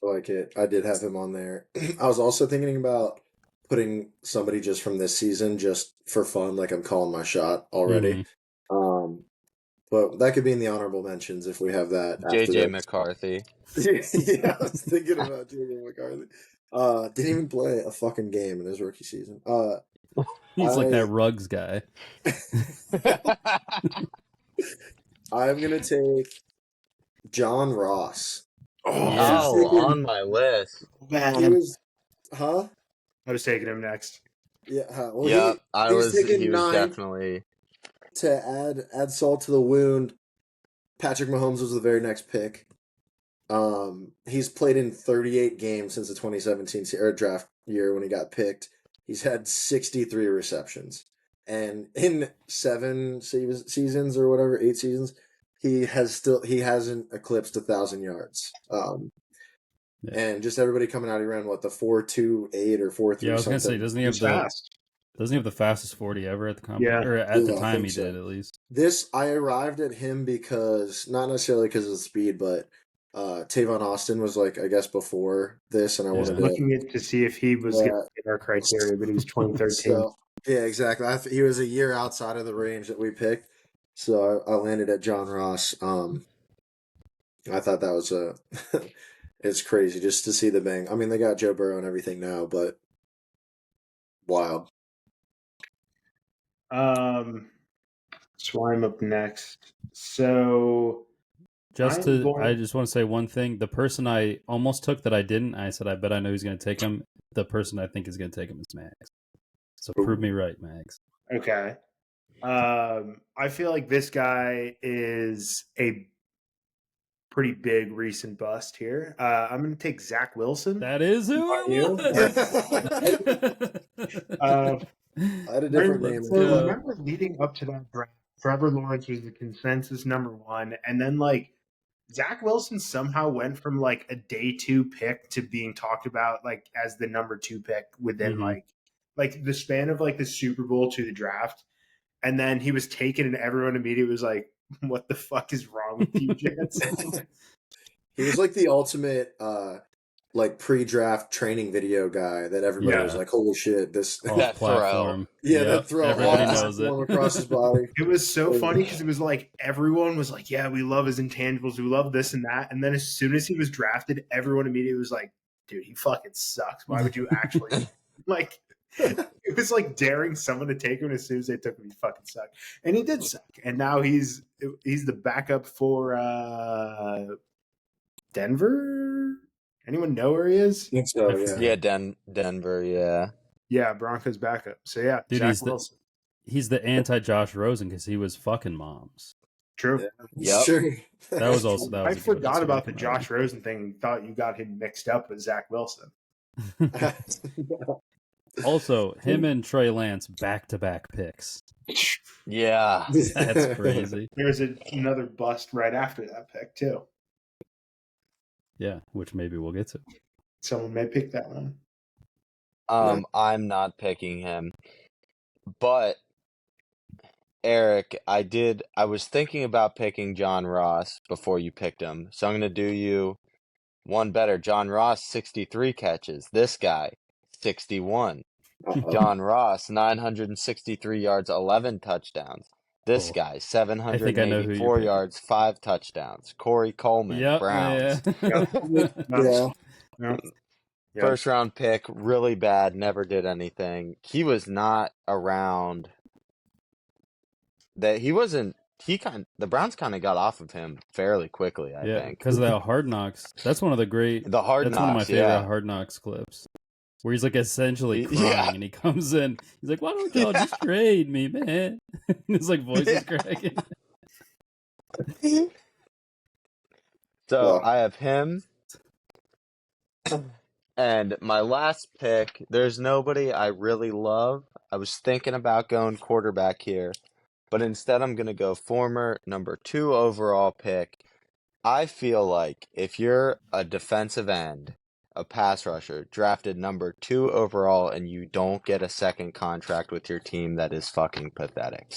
Like it. I did have him on there. I was also thinking about putting somebody just from this season just for fun, like I'm calling my shot already. Um, but that could be in the honorable mentions if we have that after JJ this. McCarthy. Yeah, I was thinking about JJ McCarthy. Didn't even play a fucking game in his rookie season. He's like that Ruggs guy. I'm gonna take John Ross. Yeah. Oh, on my list. He was, huh? I was taking him next. Yeah. Well, Yeah, he's taking he was 9 definitely. to add salt to the wound. Patrick Mahomes was the very next pick. He's played in 38 games since the 2017 draft year when he got picked. He's had 63 receptions, and in 7 seasons or whatever, 8 seasons, he hasn't eclipsed 1,000 yards. And just everybody coming out, he ran what, the 4.28 or 4.3 Yeah, I was gonna say, something. doesn't he have the fastest 40 ever at the combine? Yeah. Or at the Yeah, I time think he so. did, at least. I arrived at him because, not necessarily because of the speed, but Tavon Austin was like, I guess, before this, and I wanted to. Looking at to see if he was going to fit our criteria, but he was 2013. So, yeah, exactly. He was a year outside of the range that we picked, so I landed at John Ross. I thought that was it's crazy just to see the bang. I mean, they got Joe Burrow and everything now, but wild. So I'm up next. So I just want to say one thing. The person I almost took that I didn't, I said I bet I know who's going to take him. The person I think is going to take him is Max. So prove me right, Max. Okay. I feel like this guy is a pretty big recent bust here. I'm going to take Zach Wilson. That is who it was. I had a different name. Remember leading up to that draft, Trevor Lawrence was the consensus number 1, and then like Zach Wilson somehow went from like a day 2 pick to being talked about like as the number 2 pick within like the span of like the Super Bowl to the draft. And then he was taken and everyone immediately was like, what the fuck is wrong with you, Jets? He was like the ultimate like pre-draft training video guy that everybody was like, holy shit, that platform. That throw. Everybody knows it. Across his body. It was so funny because it was like everyone was like, yeah, we love his intangibles. We love this and that. And then as soon as he was drafted, everyone immediately was like, dude, he fucking sucks. Why would you actually like it was like daring someone to take him as soon as they took him, he fucking sucked. And he did suck. And now he's the backup for Denver. Anyone know where he is? I think so, yeah. Denver, yeah. Yeah, Broncos backup. So yeah, dude, Zach Wilson. He's the anti-Josh Rosen because he was fucking moms. True. Yeah. Sure. That was also I forgot about the Josh Rosen thing and thought you got him mixed up with Zach Wilson. Also, him and Trey Lance back-to-back picks. Yeah. That's crazy. There's another bust right after that pick, too. Yeah, which maybe we'll get to. Someone may pick that one. I'm not picking him. But, Eric, I was thinking about picking John Ross before you picked him. So I'm going to do you one better. John Ross, 63 catches. This guy, 61. John Ross, 963 yards, 11 touchdowns. This guy, 784 yards, 5 touchdowns. Corey Coleman, Browns. Yeah. First round pick, really bad, never did anything. He was not around. The Browns kind of got off of him fairly quickly, I think. Because of that Hard Knocks. That's one of the great. That's one of my favorite Hard Knocks clips. Where he's like essentially crying and he comes in. He's like, why don't y'all just trade me, man? His like voice is cracking. So I have him. And my last pick, there's nobody I really love. I was thinking about going quarterback here. But instead I'm going to go former number 2 overall pick. I feel like if you're a defensive end a pass rusher, drafted number 2 overall, and you don't get a second contract with your team, that is fucking pathetic.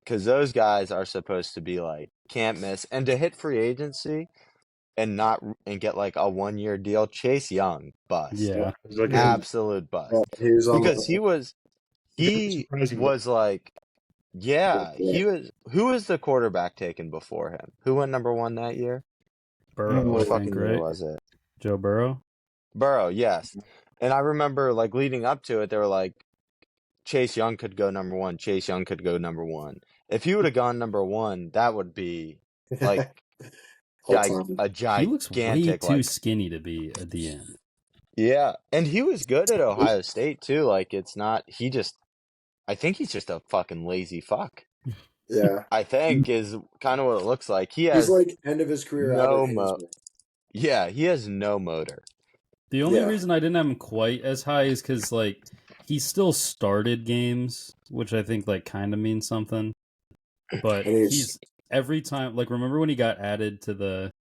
Because those guys are supposed to be like, can't miss. And to hit free agency and get like a 1-year deal, Chase Young, bust. Yeah. I was looking Yeah. at Absolute bust. Well, he was on Because the, he surprising. was like, yeah, he was. Who was the quarterback taken before him? Who went number 1 that year? Burrow, What I fucking think, year right? was it? Joe Burrow. Burrow, yes. And I remember like leading up to it, they were like, Chase Young could go number 1. Chase Young could go number 1. If he would have gone number 1, that would be like all time. a He looks way gigantic too like, skinny to be a DN. yeah. And he was good at Ohio State too. Like it's not. I think he's just a fucking lazy fuck. Yeah. I think is kind of what it looks like. He He's has like end of his career no Albert Haynesworth. Yeah, he has no motor. The only Yeah. reason I didn't have him quite as high is because like he still started games, which I think like kind of means something. But And he's every time like remember when he got added to the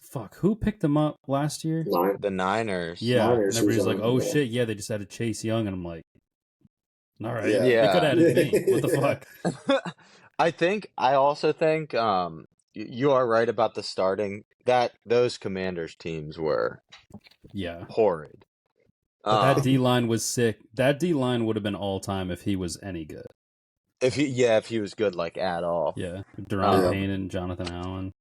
fuck, who picked him up last year? The Niners. Yeah, Niners, and everybody's who's like, on "Oh the- shit, yeah, they just added Chase Young," and I'm like, "All right, Yeah. they could Yeah. have added me. What the Yeah. fuck?" I also think you are right about the starting, that those Commanders teams were Yeah, horrid. but that D line was sick. That D line would have been all time if he was any good. If he was good like at all. Yeah, Deron Yeah. Payne and Jonathan Allen.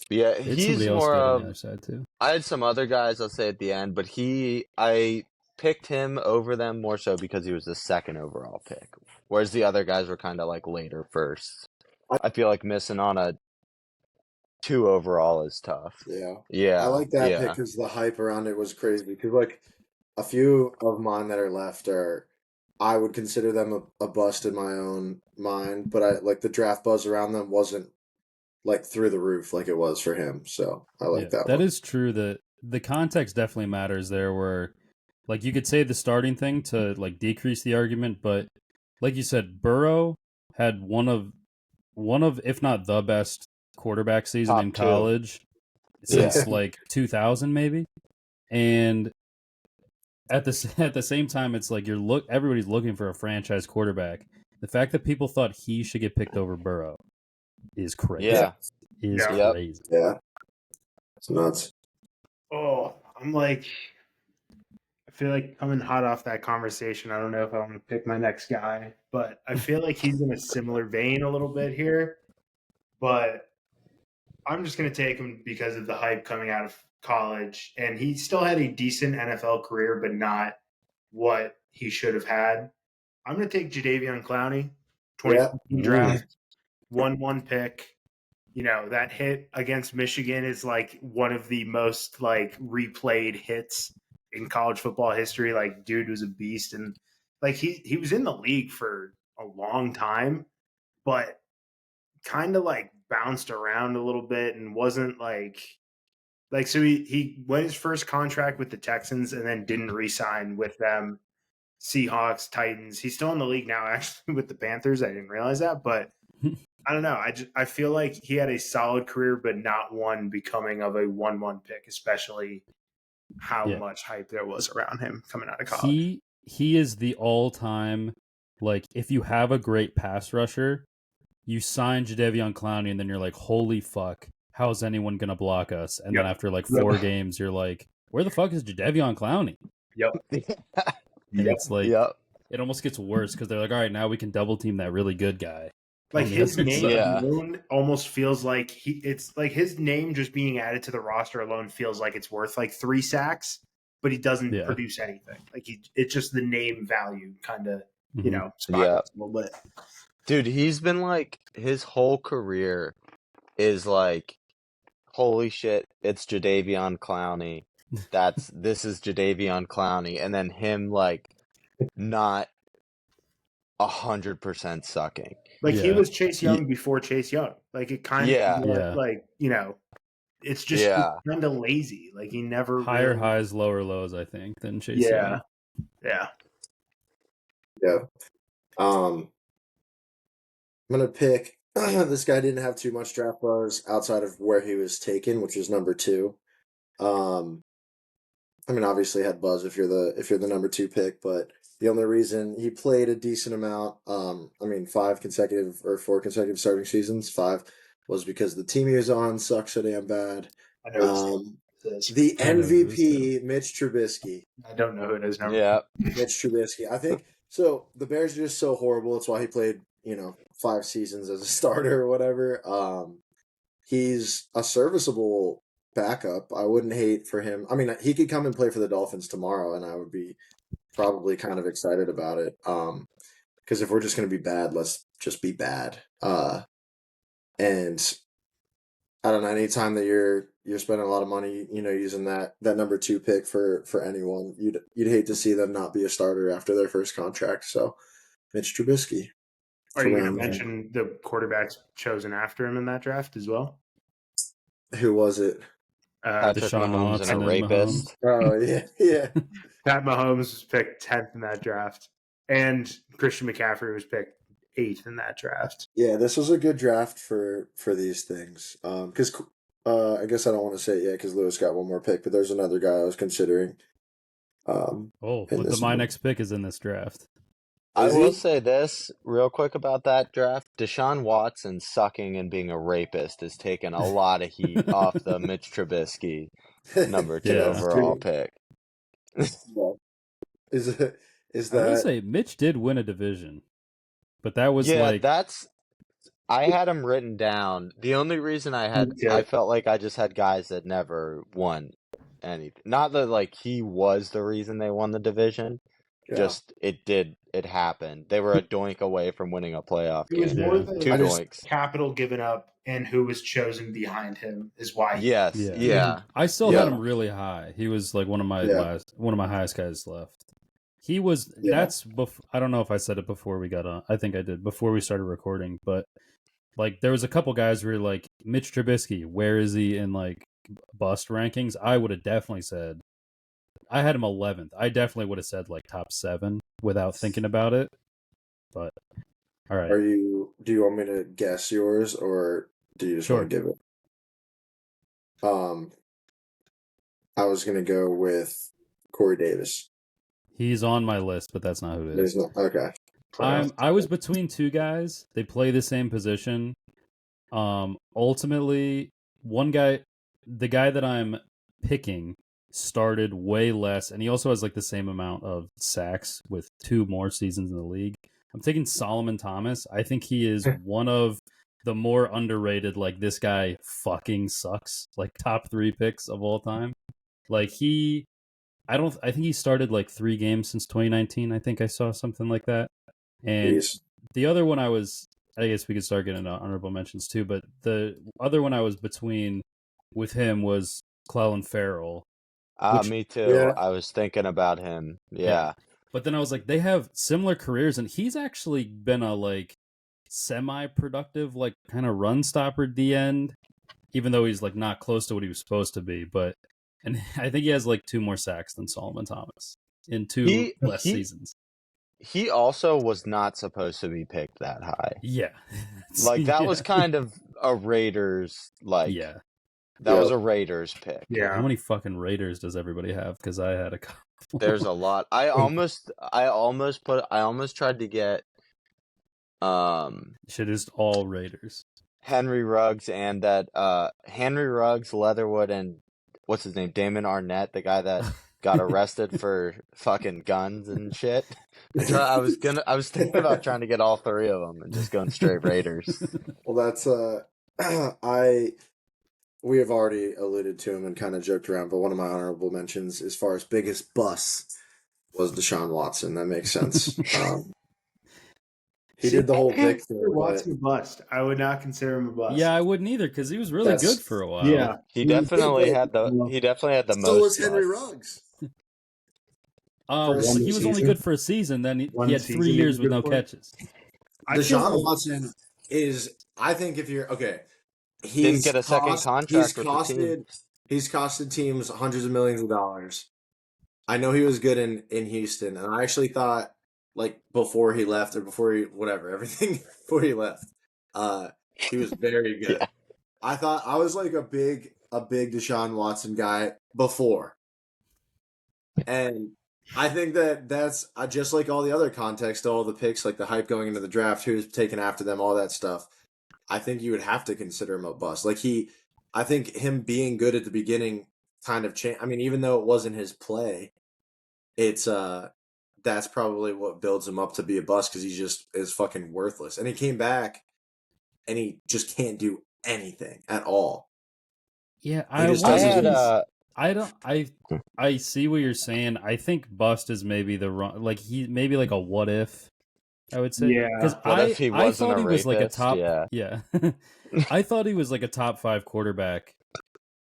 Yeah, They had he's somebody else more good on of. the other side too. I had some other guys I'll say at the end, but I picked him over them more so because he was the second overall pick, whereas the other guys were kind of like later first. I feel like missing on a 2 overall is tough. Yeah. Yeah, I like that pick yeah. because the hype around it was crazy. Because like a few of mine that are left are, I would consider them a bust in my own mind, but I like the draft buzz around them wasn't like through the roof like it was for him. So I like that That one. is true. That the context definitely matters there. Where like you could say the starting thing to like decrease the argument, but like you said, Burrow had one of if not the best quarterback season Top in 2. college since like 2000 maybe. And at the same time, it's like everybody's looking for a franchise quarterback. The fact that people thought he should get picked over Burrow is crazy. Yeah. Is Yeah. crazy. Yeah. It's nuts. Oh, I'm like, I feel like coming hot off that conversation. I don't know if I want to pick my next guy, but I feel like he's in a similar vein a little bit here. But I'm just going to take him because of the hype coming out of college. And he still had a decent NFL career, but not what he should have had. I'm going to take Jadeveon Clowney, 2015 draft, 1-1 pick. You know, that hit against Michigan is like one of the most like replayed hits in college football history. Like, dude was a beast, and like he was in the league for a long time, but kind of like bounced around a little bit and wasn't like so he went his first contract with the Texans and then didn't re-sign with them. Seahawks, Titans. He's still in the league now, actually, with the Panthers. I didn't realize that, but I don't know. I feel like he had a solid career, but not one becoming of a 1-1 pick, especially how much hype there was around him coming out of college. He is the all-time, like, if you have a great pass rusher, you sign Jadeveon Clowney, and then you're like, holy fuck, how's anyone going to block us? And then after, like, 4 games, you're like, where the fuck is Jadeveon Clowney? Yep. And it's like, Yep. it almost gets worse, because they're like, all right, now we can double-team that really good guy. Like, his name Yeah. alone almost feels like it's like his name just being added to the roster alone feels like it's worth like 3 sacks, but he doesn't produce anything. Like it's just the name value kind of, you know, sparkles a little bit. Dude, he's been like, his whole career is like, holy shit, it's Jadeveon Clowney. This is Jadeveon Clowney, and then him like not 100% sucking. Like he was Chase Young before Chase Young. Like it kind of like, you know, it's just kind of lazy. Like he never higher highs, lower lows, I think, than Chase Young. Yeah. I'm gonna pick. This guy didn't have too much draft buzz outside of where he was taken, which was number 2. I mean, obviously had buzz if you're the number 2 pick, but the only reason he played a decent amount, I mean, 4 consecutive starting seasons, 5, was because the team he was on sucked so damn bad. I know this. The I know who it is, MVP, Mitch Trubisky. I don't know who it is now. Yeah. Mitch Trubisky. I think so. The Bears are just so horrible. It's why he played, 5 seasons as a starter or whatever. He's a serviceable backup. I wouldn't hate for him. I mean, he could come and play for the Dolphins tomorrow, and I would be probably kind of excited about it. Because if we're just going to be bad, let's just be bad. And I don't know. Anytime that you're spending a lot of money, using that number 2 pick for anyone, you'd hate to see them not be a starter after their first contract. So, Mitch Trubisky. Are you going to mention the quarterbacks chosen after him in that draft as well? Who was it? Patrick Deshaun Mahomes Watson and a and rapist. Oh yeah. Pat Mahomes was picked 10th in that draft, and Christian McCaffrey was picked 8th in that draft. Yeah, this was a good draft for these things. Because I guess I don't want to say it yet because Lewis got one more pick, but there's another guy I was considering. My next pick is in this draft. I will say this real quick about that draft. Deshaun Watson sucking and being a rapist has taken a lot of heat off the Mitch Trubisky number 2 overall pick. Is that? I would say Mitch did win a division, but that was I had him written down. The only reason I felt like I just had guys that never won anything. Not that he was the reason they won the division. Yeah. Just it happened. They were a doink away from winning a playoff game. It was more than 2 doinks. Capital given up and who was chosen behind him is why. Yes. Yeah. I still had him really high. He was one of my highest guys left. He was I don't know if I said it before we got on. I think I did before we started recording, but there was a couple guys where Mitch Trubisky, where is he in bust rankings? I would have definitely said I had him 11th. I definitely would have said top 7 without thinking about it. But all right. Do you want me to guess yours or do you just want to give it? I was gonna go with Corey Davis. He's on my list, but that's not who it is. Okay. I was between 2 guys. They play the same position. Ultimately, one guy, the guy that I'm picking, started way less, and he also has the same amount of sacks with 2 more seasons in the league. I'm taking Solomon Thomas. I think he is one of the more underrated, this guy fucking sucks, top 3 picks of all time. I think he started 3 games since 2019. I think I saw something like that. And the other one I guess we could start getting into honorable mentions too, but the other one I was between with him was Clelin Ferrell. Me too. Yeah. I was thinking about him. Yeah. But then I was they have similar careers, and he's actually been a semi-productive kind of run stopper at the end, even though he's not close to what he was supposed to be. And I think he has 2 more sacks than Solomon Thomas in 2 less seasons. He also was not supposed to be picked that high. Yeah. That was kind of a Raiders That was a Raiders pick. Yeah. How many fucking Raiders does everybody have? Because I had a couple. There's a lot. I almost tried to get should just all Raiders. Henry Ruggs and that Henry Ruggs, Leatherwood, and what's his name? Damon Arnett, the guy that got arrested for fucking guns and shit. I was thinking about trying to get all 3 of them and just going straight Raiders. Well, that's we have already alluded to him and kind of joked around, but one of my honorable mentions as far as biggest bust was Deshaun Watson. That makes sense. He did the whole big thing. Watson bust. I would not consider him a bust. Yeah, I wouldn't either because he was really good for a while. Yeah, he definitely had the most. So was Henry Ruggs. He was only good for a season. Then he had 3 years with no catches. Deshaun Watson is, I think, if you're okay, didn't get a second contract with the team. He's costed teams hundreds of millions of dollars. I know he was good in Houston, and I actually thought before he left or before he he left, he was very good. Yeah. I thought I was a big a big Deshaun Watson guy before. And I think that's just like all the other context, all the picks, like the hype going into the draft, who's taken after them, all that stuff. I think you would have to consider him a bust. I think him being good at the beginning kind of changed. I mean, even though it wasn't his play, it's that's probably what builds him up to be a bust because he just is fucking worthless. And he came back, and he just can't do anything at all. Yeah, He just doesn't. I see what you're saying. I think bust is maybe the wrong, like he maybe like a what if, I would say. Yeah. Because What if he I wasn't thought a he was like a rapist? top. Yeah. I thought he was like a top 5 quarterback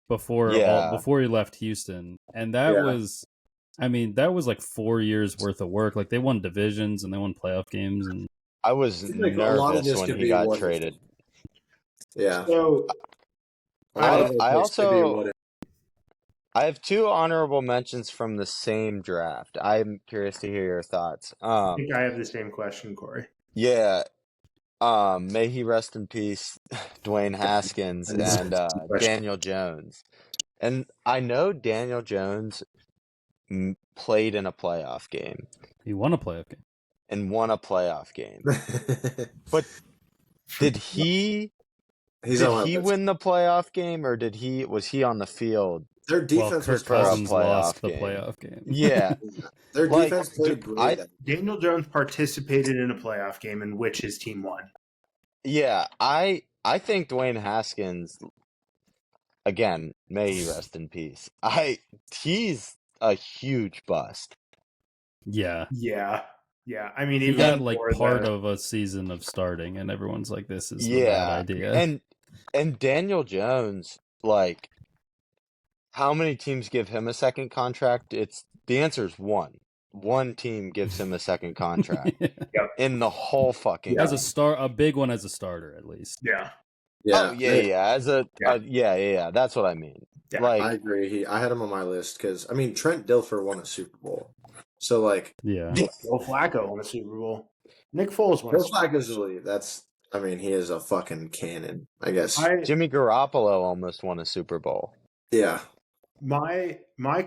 before he left Houston, and that Yeah. was, I mean, that was like 4 years worth of work. Like they won divisions and they won playoff games, and I was like a lot of nervous this when could he be got what if. traded. Yeah. So A lot of I those picks could be also what if. I have 2 honorable mentions from the same draft. I'm curious to hear your thoughts. I think I have the same question, Corey. Yeah. May he rest in peace, Dwayne Haskins and Daniel Jones. And I know Daniel Jones played in a playoff game he won a playoff game. and won a playoff game. But did he win the playoff game, or was he on the field? Their defense Kirk was Cousins playoff lost the game. playoff game. Yeah. Their Like, defense played great. Daniel Jones participated in a playoff game in which his team won. Yeah, I think Dwayne Haskins, again, may he rest in peace. He's a huge bust. Yeah. Yeah. I mean, He even got like before part that- of a season of starting, and everyone's like, "This is a bad idea." And Daniel Jones, like, how many teams give him a second contract? The answer is one. One team gives him a second contract in the whole fucking as game. a big one as a starter at least. Yeah. Yeah. Oh yeah. That's what I mean. Yeah. Like, I agree. I had him on my list because I mean Trent Dilfer won a Super Bowl, so like Yeah. Joe Flacco won a Super Bowl. Nick Foles won a Joe Super Bowl. Flacco's elite. I mean, he is a fucking cannon. I guess. Jimmy Garoppolo almost won a Super Bowl. Yeah. My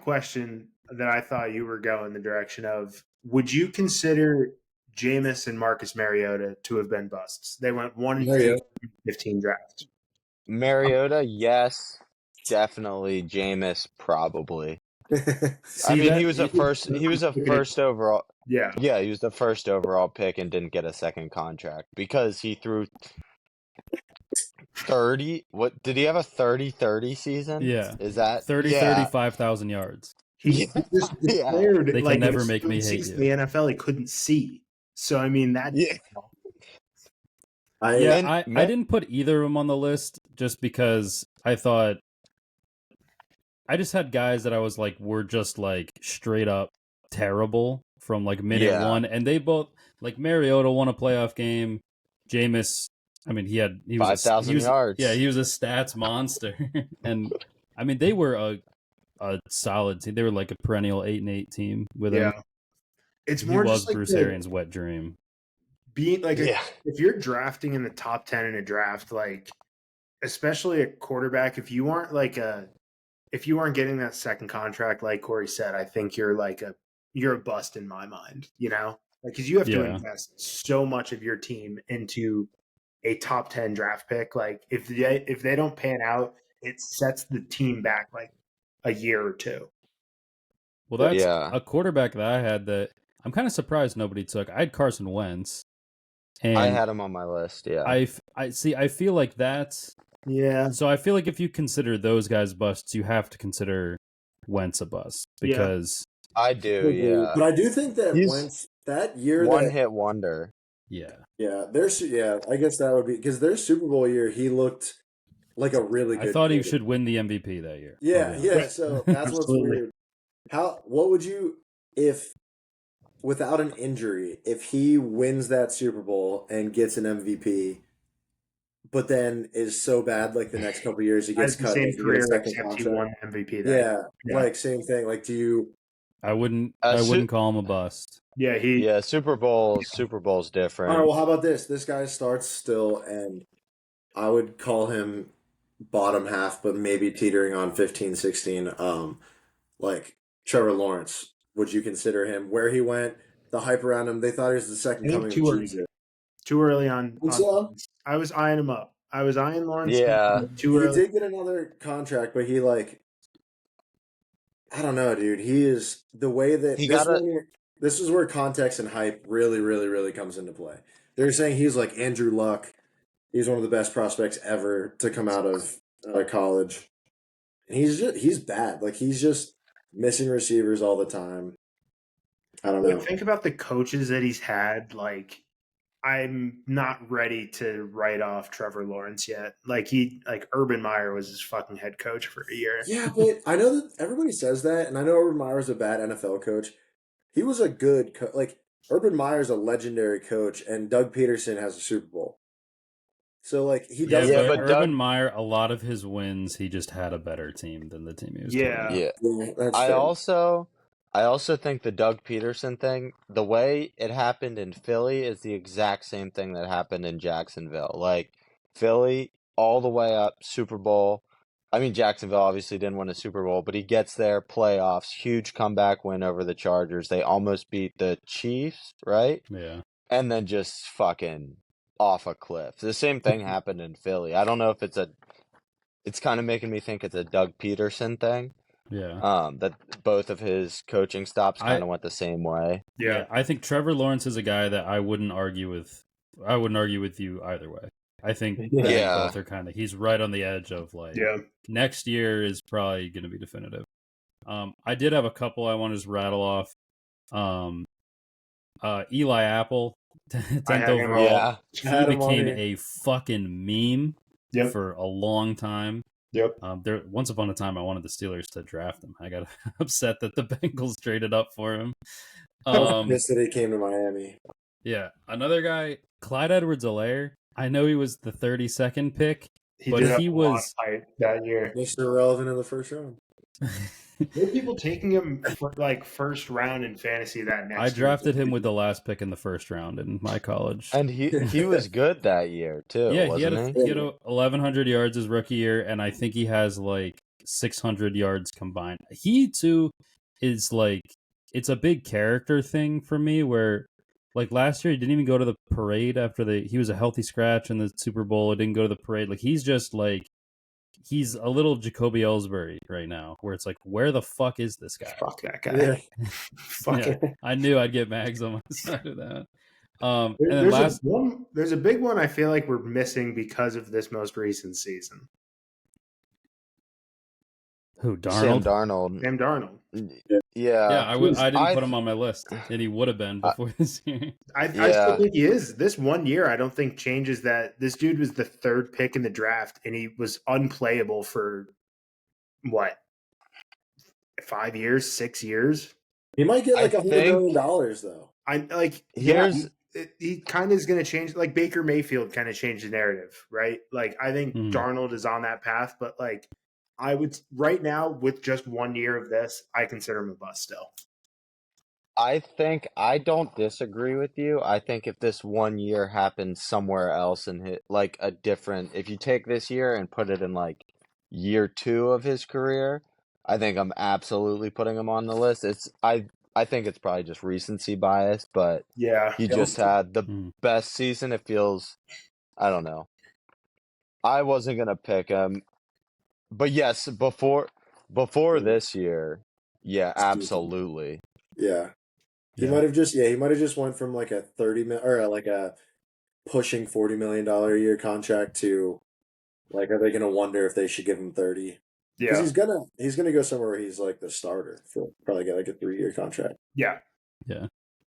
question that I thought you were going the direction of, would you consider Jameis and Marcus Mariota to have been busts? They went 1-15 draft. Mariota, yes, definitely. Jameis, probably. See, I mean, that- he was a first overall. Yeah. Yeah, he was the first overall pick and didn't get a second contract because he threw 30. What did he have, a 30-30 season? Yeah. Is that 35,000 yards. He just declared They can like never make me hate six you. in the NFL he couldn't see. So I mean that Yeah. I didn't put either of them on the list just because I thought I just had guys that I was like were just like straight up terrible from like minute one, and they both, like, Mariota won a playoff game. Jameis, I mean, he was 5,000 yards. Yeah, he was a stats monster, and I mean they were a solid team. They were like a perennial 8-8 team with him. It's He more was just like Bruce Arians' wet dream. being like Yeah. if you're drafting in the top 10 in a draft, like especially a quarterback, if you aren't getting that second contract, like Corey said, I think you're a bust in my mind, you know? Like, because you have to invest so much of your team into a top 10 draft pick. Like, if they don't pan out, it sets the team back like a year or two. Well, that's a quarterback that I had that I'm kind of surprised nobody took. I had Carson Wentz. And I had him on my list, yeah. I feel like that's... Yeah. So I feel like if you consider those guys busts, you have to consider Wentz a bust because... I do, yeah. But I do think that Wentz, that year... Hit wonder. Yeah. Yeah, I guess that would be... Because their Super Bowl year, he looked like a really good... I thought he should win the MVP that year. Yeah, so that's what's weird. What would you... If... Without an injury, if he wins that Super Bowl and gets an MVP, but then is so bad like the next couple of years he gets cut. Same career, except he won MVP. Yeah, like same thing. Like, do you? I wouldn't call him a bust. Yeah, Super Bowl's different. All right, well, how about this? This guy starts still, and I would call him bottom half, but maybe teetering on 15, 16. Like Trevor Lawrence. Would you consider him where he went? The hype around him. They thought he was the second I think coming of too early. Jesus. Too early on. Think so? I was eyeing him up. I was eyeing Lawrence Yeah. too He early. did get another contract, but he like I don't know, dude. He is the way that He this got a one. This is where context and hype really, really, really comes into play. They're saying he's like Andrew Luck. He's one of the best prospects ever to come out of college. And he's bad. Like he's just missing receivers all the time. I don't know. Think about the coaches that he's had. Like, I'm not ready to write off Trevor Lawrence yet. Like Urban Meyer was his fucking head coach for a year. Yeah, but I know that everybody says that, and I know Urban Meyer's a bad NFL coach. He was a good like Urban Meyer's a legendary coach, and Doug Peterson has a Super Bowl. So like he Yeah, doesn't. but but Urban Doug- Meyer, a lot of his wins, he just had a better team than the team he was Yeah. playing. yeah. Yeah, that's I fair. also think the Doug Peterson thing, the way it happened in Philly is the exact same thing that happened in Jacksonville. Like Philly all the way up Super Bowl. I mean Jacksonville obviously didn't win a Super Bowl, but he gets there, playoffs, huge comeback win over the Chargers. They almost beat the Chiefs, right? Yeah. And then just fucking off a cliff. The same thing happened in Philly. I don't know if it's kind of making me think it's a Doug Peterson thing. Yeah. That both of his coaching stops I- kind of went the same way. Yeah. I think Trevor Lawrence is a guy that I wouldn't argue with. I wouldn't argue with you either way. I think that Yeah. both are kind of. He's right on the edge of like. Yeah. Next year is probably going to be definitive. I did have a couple I want to just rattle off. Eli Apple, 10th had him overall. Yeah. He Had him on became here. a fucking meme Yep. for a long time. Yep. There, once upon a time, I wanted the Steelers to draft him. I got upset that the Bengals traded up for him. Pissed that he came to Miami. Yeah, another guy, Clyde Edwards-Helaire. I know he was the 32nd pick, but did have he a lot was of hype that year. Mr. Irrelevant in the first round. There were people taking him for like first round in fantasy that next I year. drafted him with the last pick in the first round in my college. And he was good that year too, Yeah, wasn't he had 1,100 yards his rookie year, and I think he has like 600 yards combined. He too is like, it's a big character thing for me. Where like last year he didn't even go to the parade after he was a healthy scratch in the Super Bowl. He didn't go to the parade. Like he's just like, he's a little Jacoby Ellsbury right now, where it's like, where the fuck is this guy? Fuck that guy. Yeah. Fuck Yeah, it. I knew I'd get mags on my side of that. And then There's a big one I feel like we're missing because of this most recent season. who, Sam Darnold? Darnold. Sam Darnold. Yeah. I didn't put him on my list, and he would have been before this year. I still think he is. This 1 year, I don't think changes that. This dude was the third pick in the draft, and he was unplayable for what, 5 years, 6 years. He might get like I $100 think- million though. I like. Here's- he kind of is going to change. Like Baker Mayfield kind of changed the narrative, right? Like I think Darnold is on that path, but like I would right now with just 1 year of this, I consider him a bust still. I think I don't disagree with you. I think if this 1 year happened somewhere else and hit like a different, if you take this year and put it in like year 2 of his career, I think I'm absolutely putting him on the list. I think it's probably just recency bias, but Yeah, he just had the Mm. best season. It feels, I don't know. I wasn't gonna pick him, but yes, before this year, yeah, absolutely. Yeah. He Yeah. might have just went from like a 30 mil or like a pushing $40 million a year contract to like, are they going to wonder if they should give him 30? Because he's gonna go somewhere where he's like the starter for probably get like a 3-year contract. yeah. Yeah,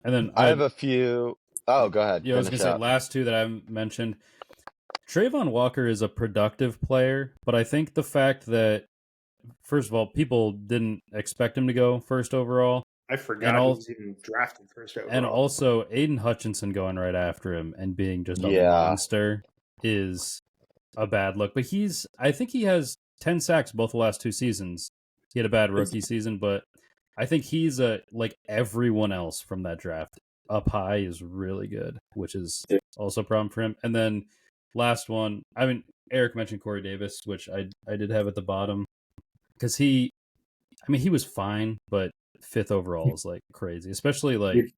and then I have a few. Oh, go ahead. Yeah, I was gonna finish say up. last two that I mentioned. Trayvon Walker is a productive player, but I think the fact that, first of all, people didn't expect him to go first overall, I forgot he was even drafted first overall. and also Aiden Hutchinson going right after him and being just a Yeah. monster is a bad look. But I think he has 10 sacks both the last 2 seasons. He had a bad rookie season, but I think he's like everyone else from that draft. Up high is really good, which is also a problem for him. And then last one. I mean, Eric mentioned Corey Davis, which I did have at the bottom because he was fine, but 5th overall is like crazy, especially like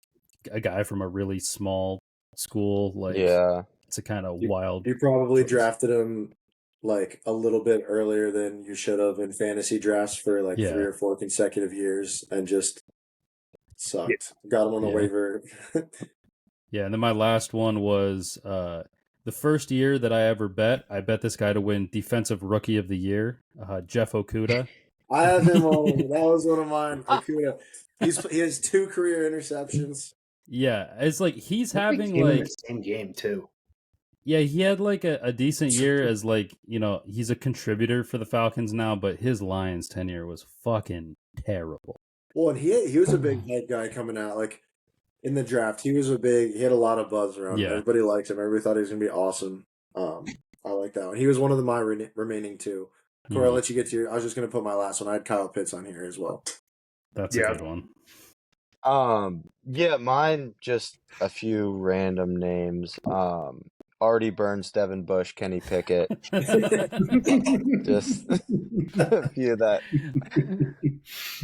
a guy from a really small school. Like, Yeah. it's a kind of wild. You probably choice. drafted him like a little bit earlier than you should have in fantasy drafts for like 3 or 4 consecutive years and just sucked. Got him on the waiver. Yeah, and then my last one was the first year that I ever bet. I bet this guy to win Defensive Rookie of the Year, Jeff Okuda. I have him on. That was one of mine. Okuda. He has 2 career interceptions. Yeah, it's like he's having in like the same game too. Yeah, he had like a decent year as like, he's a contributor for the Falcons now, but his Lions tenure was fucking terrible. Well, and he was a big head guy coming out like in the draft. He had a lot of buzz around him. Everybody liked him. Everybody thought he was going to be awesome. I like that one. He was one of my remaining 2. Corey, I'll let you get to I was just going to put my last one. I had Kyle Pitts on here as well. That's a good one. Yeah, mine just a few random names. Artie Burns, Devin Bush, Kenny Pickett. Just a few that.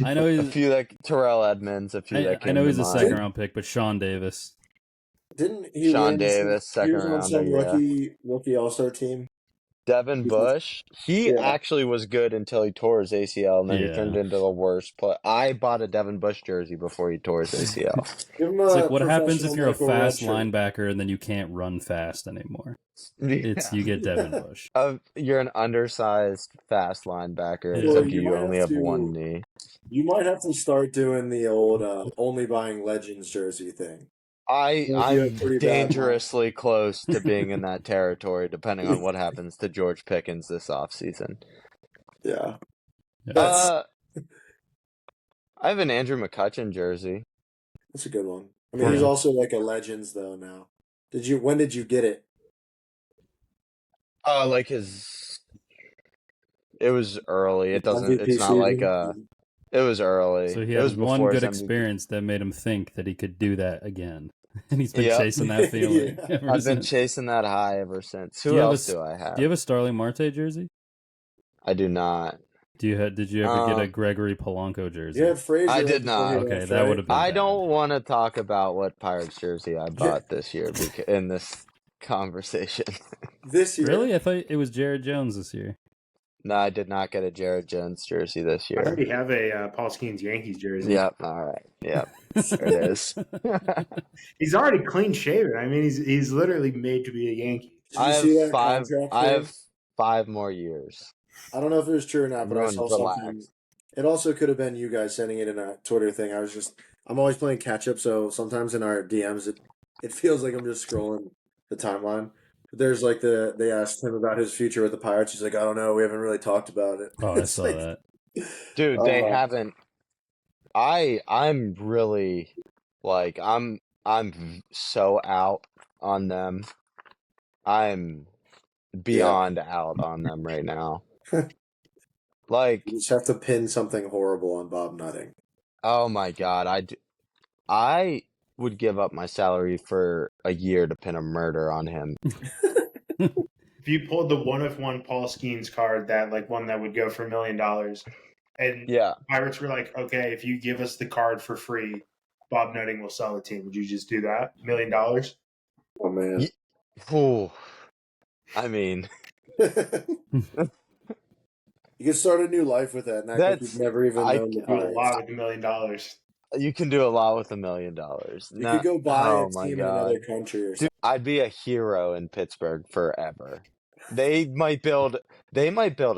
I know a few like Terrell Edmonds. A few that came I know to he's a mind. 2nd round pick, but Sean Davis. Didn't he? Sean Davis, he was 2nd on some rounder. rookie All-Star team. Devin Bush, he actually was good until he tore his ACL, and then he turned into the worst player. I bought a Devin Bush jersey before he tore his ACL. It's like, what happens if you're a fast linebacker and then you can't run fast anymore? You get Devin Bush. You're an undersized fast linebacker, except you only have one knee. You might have to start doing the old only buying Legends jersey thing. I'm dangerously close to being in that territory, depending on what happens to George Pickens this offseason. Yeah. I have an Andrew McCutchen jersey. That's a good one. I mean, he's also like a Legends though now. When did you get it? Like it was early. It's not like it was early. So he had one good experience that made him think that he could do that again. And he's been chasing that feeling. I've been chasing that high ever since. Who else do I have? Do you have a Starling Marte jersey? I do not. Did you ever get a Gregory Polanco jersey? Yeah, Frazier. I did not. Okay, that would have been I don't want to talk about what Pirates jersey I bought this year in this conversation. This year? Really? I thought it was Jared Jones this year. No, I did not get a Jared Jones jersey this year. I already have a Paul Skeens Yankees jersey. Yep. All right. Yep. There it is. He's already clean shaven. I mean, he's literally made to be a Yankee. I have 5 more years. I don't know if it was true or not, but I saw something. It also could have been you guys sending it in a Twitter thing. I'm always playing catch up, so sometimes in our DMs it feels like I'm just scrolling the timeline. There's like they asked him about his future with the Pirates. He's like, I don't know, we haven't really talked about it. Oh, I saw that. Dude, they haven't. I'm really like I'm so out on them. I'm beyond out on them right now. Like, you just have to pin something horrible on Bob Nutting. Oh my God, I would give up my salary for a year to pin a murder on him. If you pulled the 1-of-1 Paul Skeens card, that like one that would go for $1 million, and Pirates were like, okay, if you give us the card for free, Bob Nutting will sell the team. Would you just do that? $1 million? Oh man. I mean, you can start a new life with that. And I think you've never even known the Pirates. Do a lot with $1 million. You can do a lot with $1 million. You could go buy a team in another country or something. Dude, I'd be a hero in Pittsburgh forever. They might build a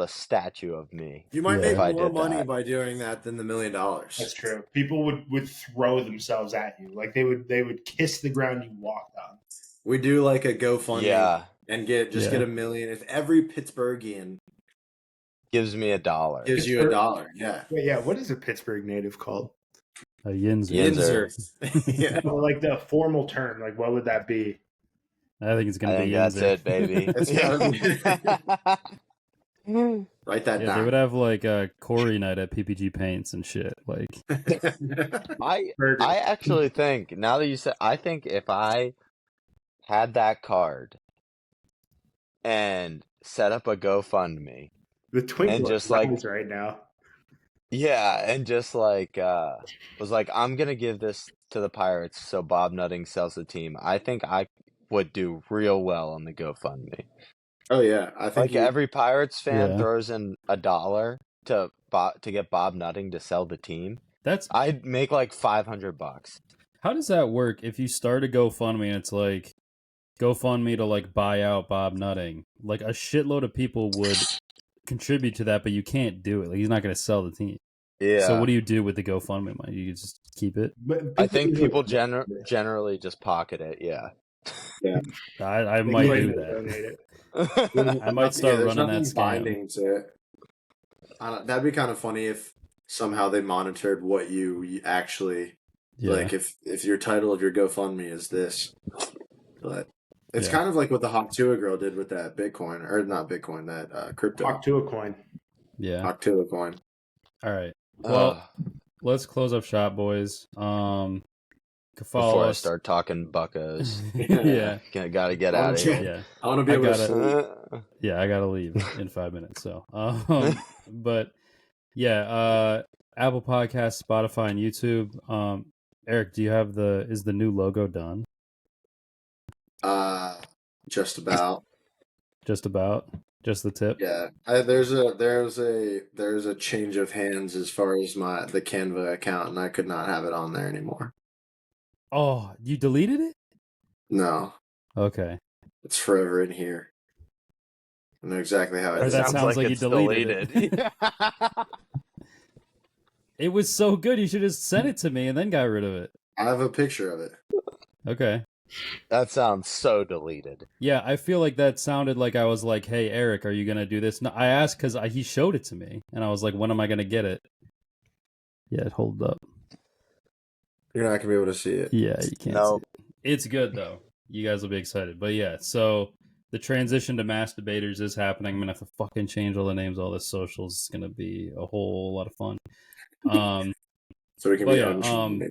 statue of me. You might make more money by doing that than the $1 million. That's true. People would throw themselves at you. Like they would kiss the ground you walked on. We do like a GoFundMe and get $1 million. If every Pittsburghian gives me $1. Gives you $1, yeah. Wait, yeah, what is a Pittsburgh native called? A Yinzer. Yeah. Well, like the formal term, like what would that be? I think it's going to be Yinzer. That's it, baby. Write that down. They would have like a Corey night at PPG Paints and shit. Like, I actually think, now that you said, I think if I had that card, and set up a GoFundMe. The twinkle And in just his like eyes right now. Yeah, and just like was like, I'm gonna give this to the Pirates so Bob Nutting sells the team. I think I would do real well on the GoFundMe. Oh yeah, I think Like every Pirates fan Yeah. throws in $1 to get Bob Nutting to sell the team. That's I'd make like $500. how does that work if you start a GoFundMe and it's like GoFundMe to like buy out Bob Nutting? Like a shitload of people would contribute to that, but you can't do it. Like he's not going to sell the team. Yeah. So what do you do with the GoFundMe money? You just keep it? But I think usually people donate generally just pocket it. Yeah. I it. might They do donate it. that. I might start there's running that nothing scam. binding to it. That'd be kind of funny if somehow they monitored what you actually like. If your title of your GoFundMe is this, but it's kind of like what the Hawktua girl did with that Bitcoin, or not Bitcoin, that crypto. Hawktua coin. Yeah. Hawktua coin. All right. Well, let's close up shop, boys. Follow Before I us. start talking buckos, Yeah. gotta get out of here. Yeah. I want to be able to sleep. Yeah, I gotta leave in 5 minutes. So, but yeah, Apple Podcasts, Spotify, and YouTube. Eric, do you have is the new logo done? Just about. Just about. Just the tip. Yeah, there's a change of hands as far as the Canva account, and I could not have it on there anymore. Oh, you deleted it? No, Okay. it's forever in here. I know exactly how it is. That sounds like you it's deleted it. It was so good. You should have sent it to me and then got rid of it. I have a picture of it. Okay. That sounds so deleted. Yeah, I feel like that sounded like I was like, "Hey, Eric, are you gonna do this?" No, I asked because he showed it to me, and I was like, "When am I gonna get it?" Yeah, it holds up. You're not gonna be able to see it. Yeah, you can't see it. It's good though. You guys will be excited. But yeah, so the transition to Mass Debaters is happening. I'm gonna have to fucking change all the names, all the socials. It's gonna be a whole lot of fun. So we can be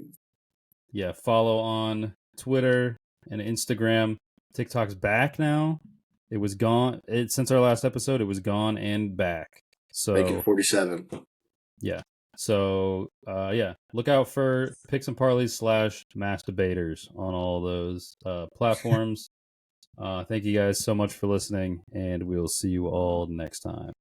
yeah, follow on Twitter and Instagram. TikTok's back now. It was gone. Since our last episode, it was gone and back. So make it 47. Yeah. So yeah, look out for Picks and Parlays / Mass Debaters on all those platforms. Thank you guys so much for listening, and we'll see you all next time.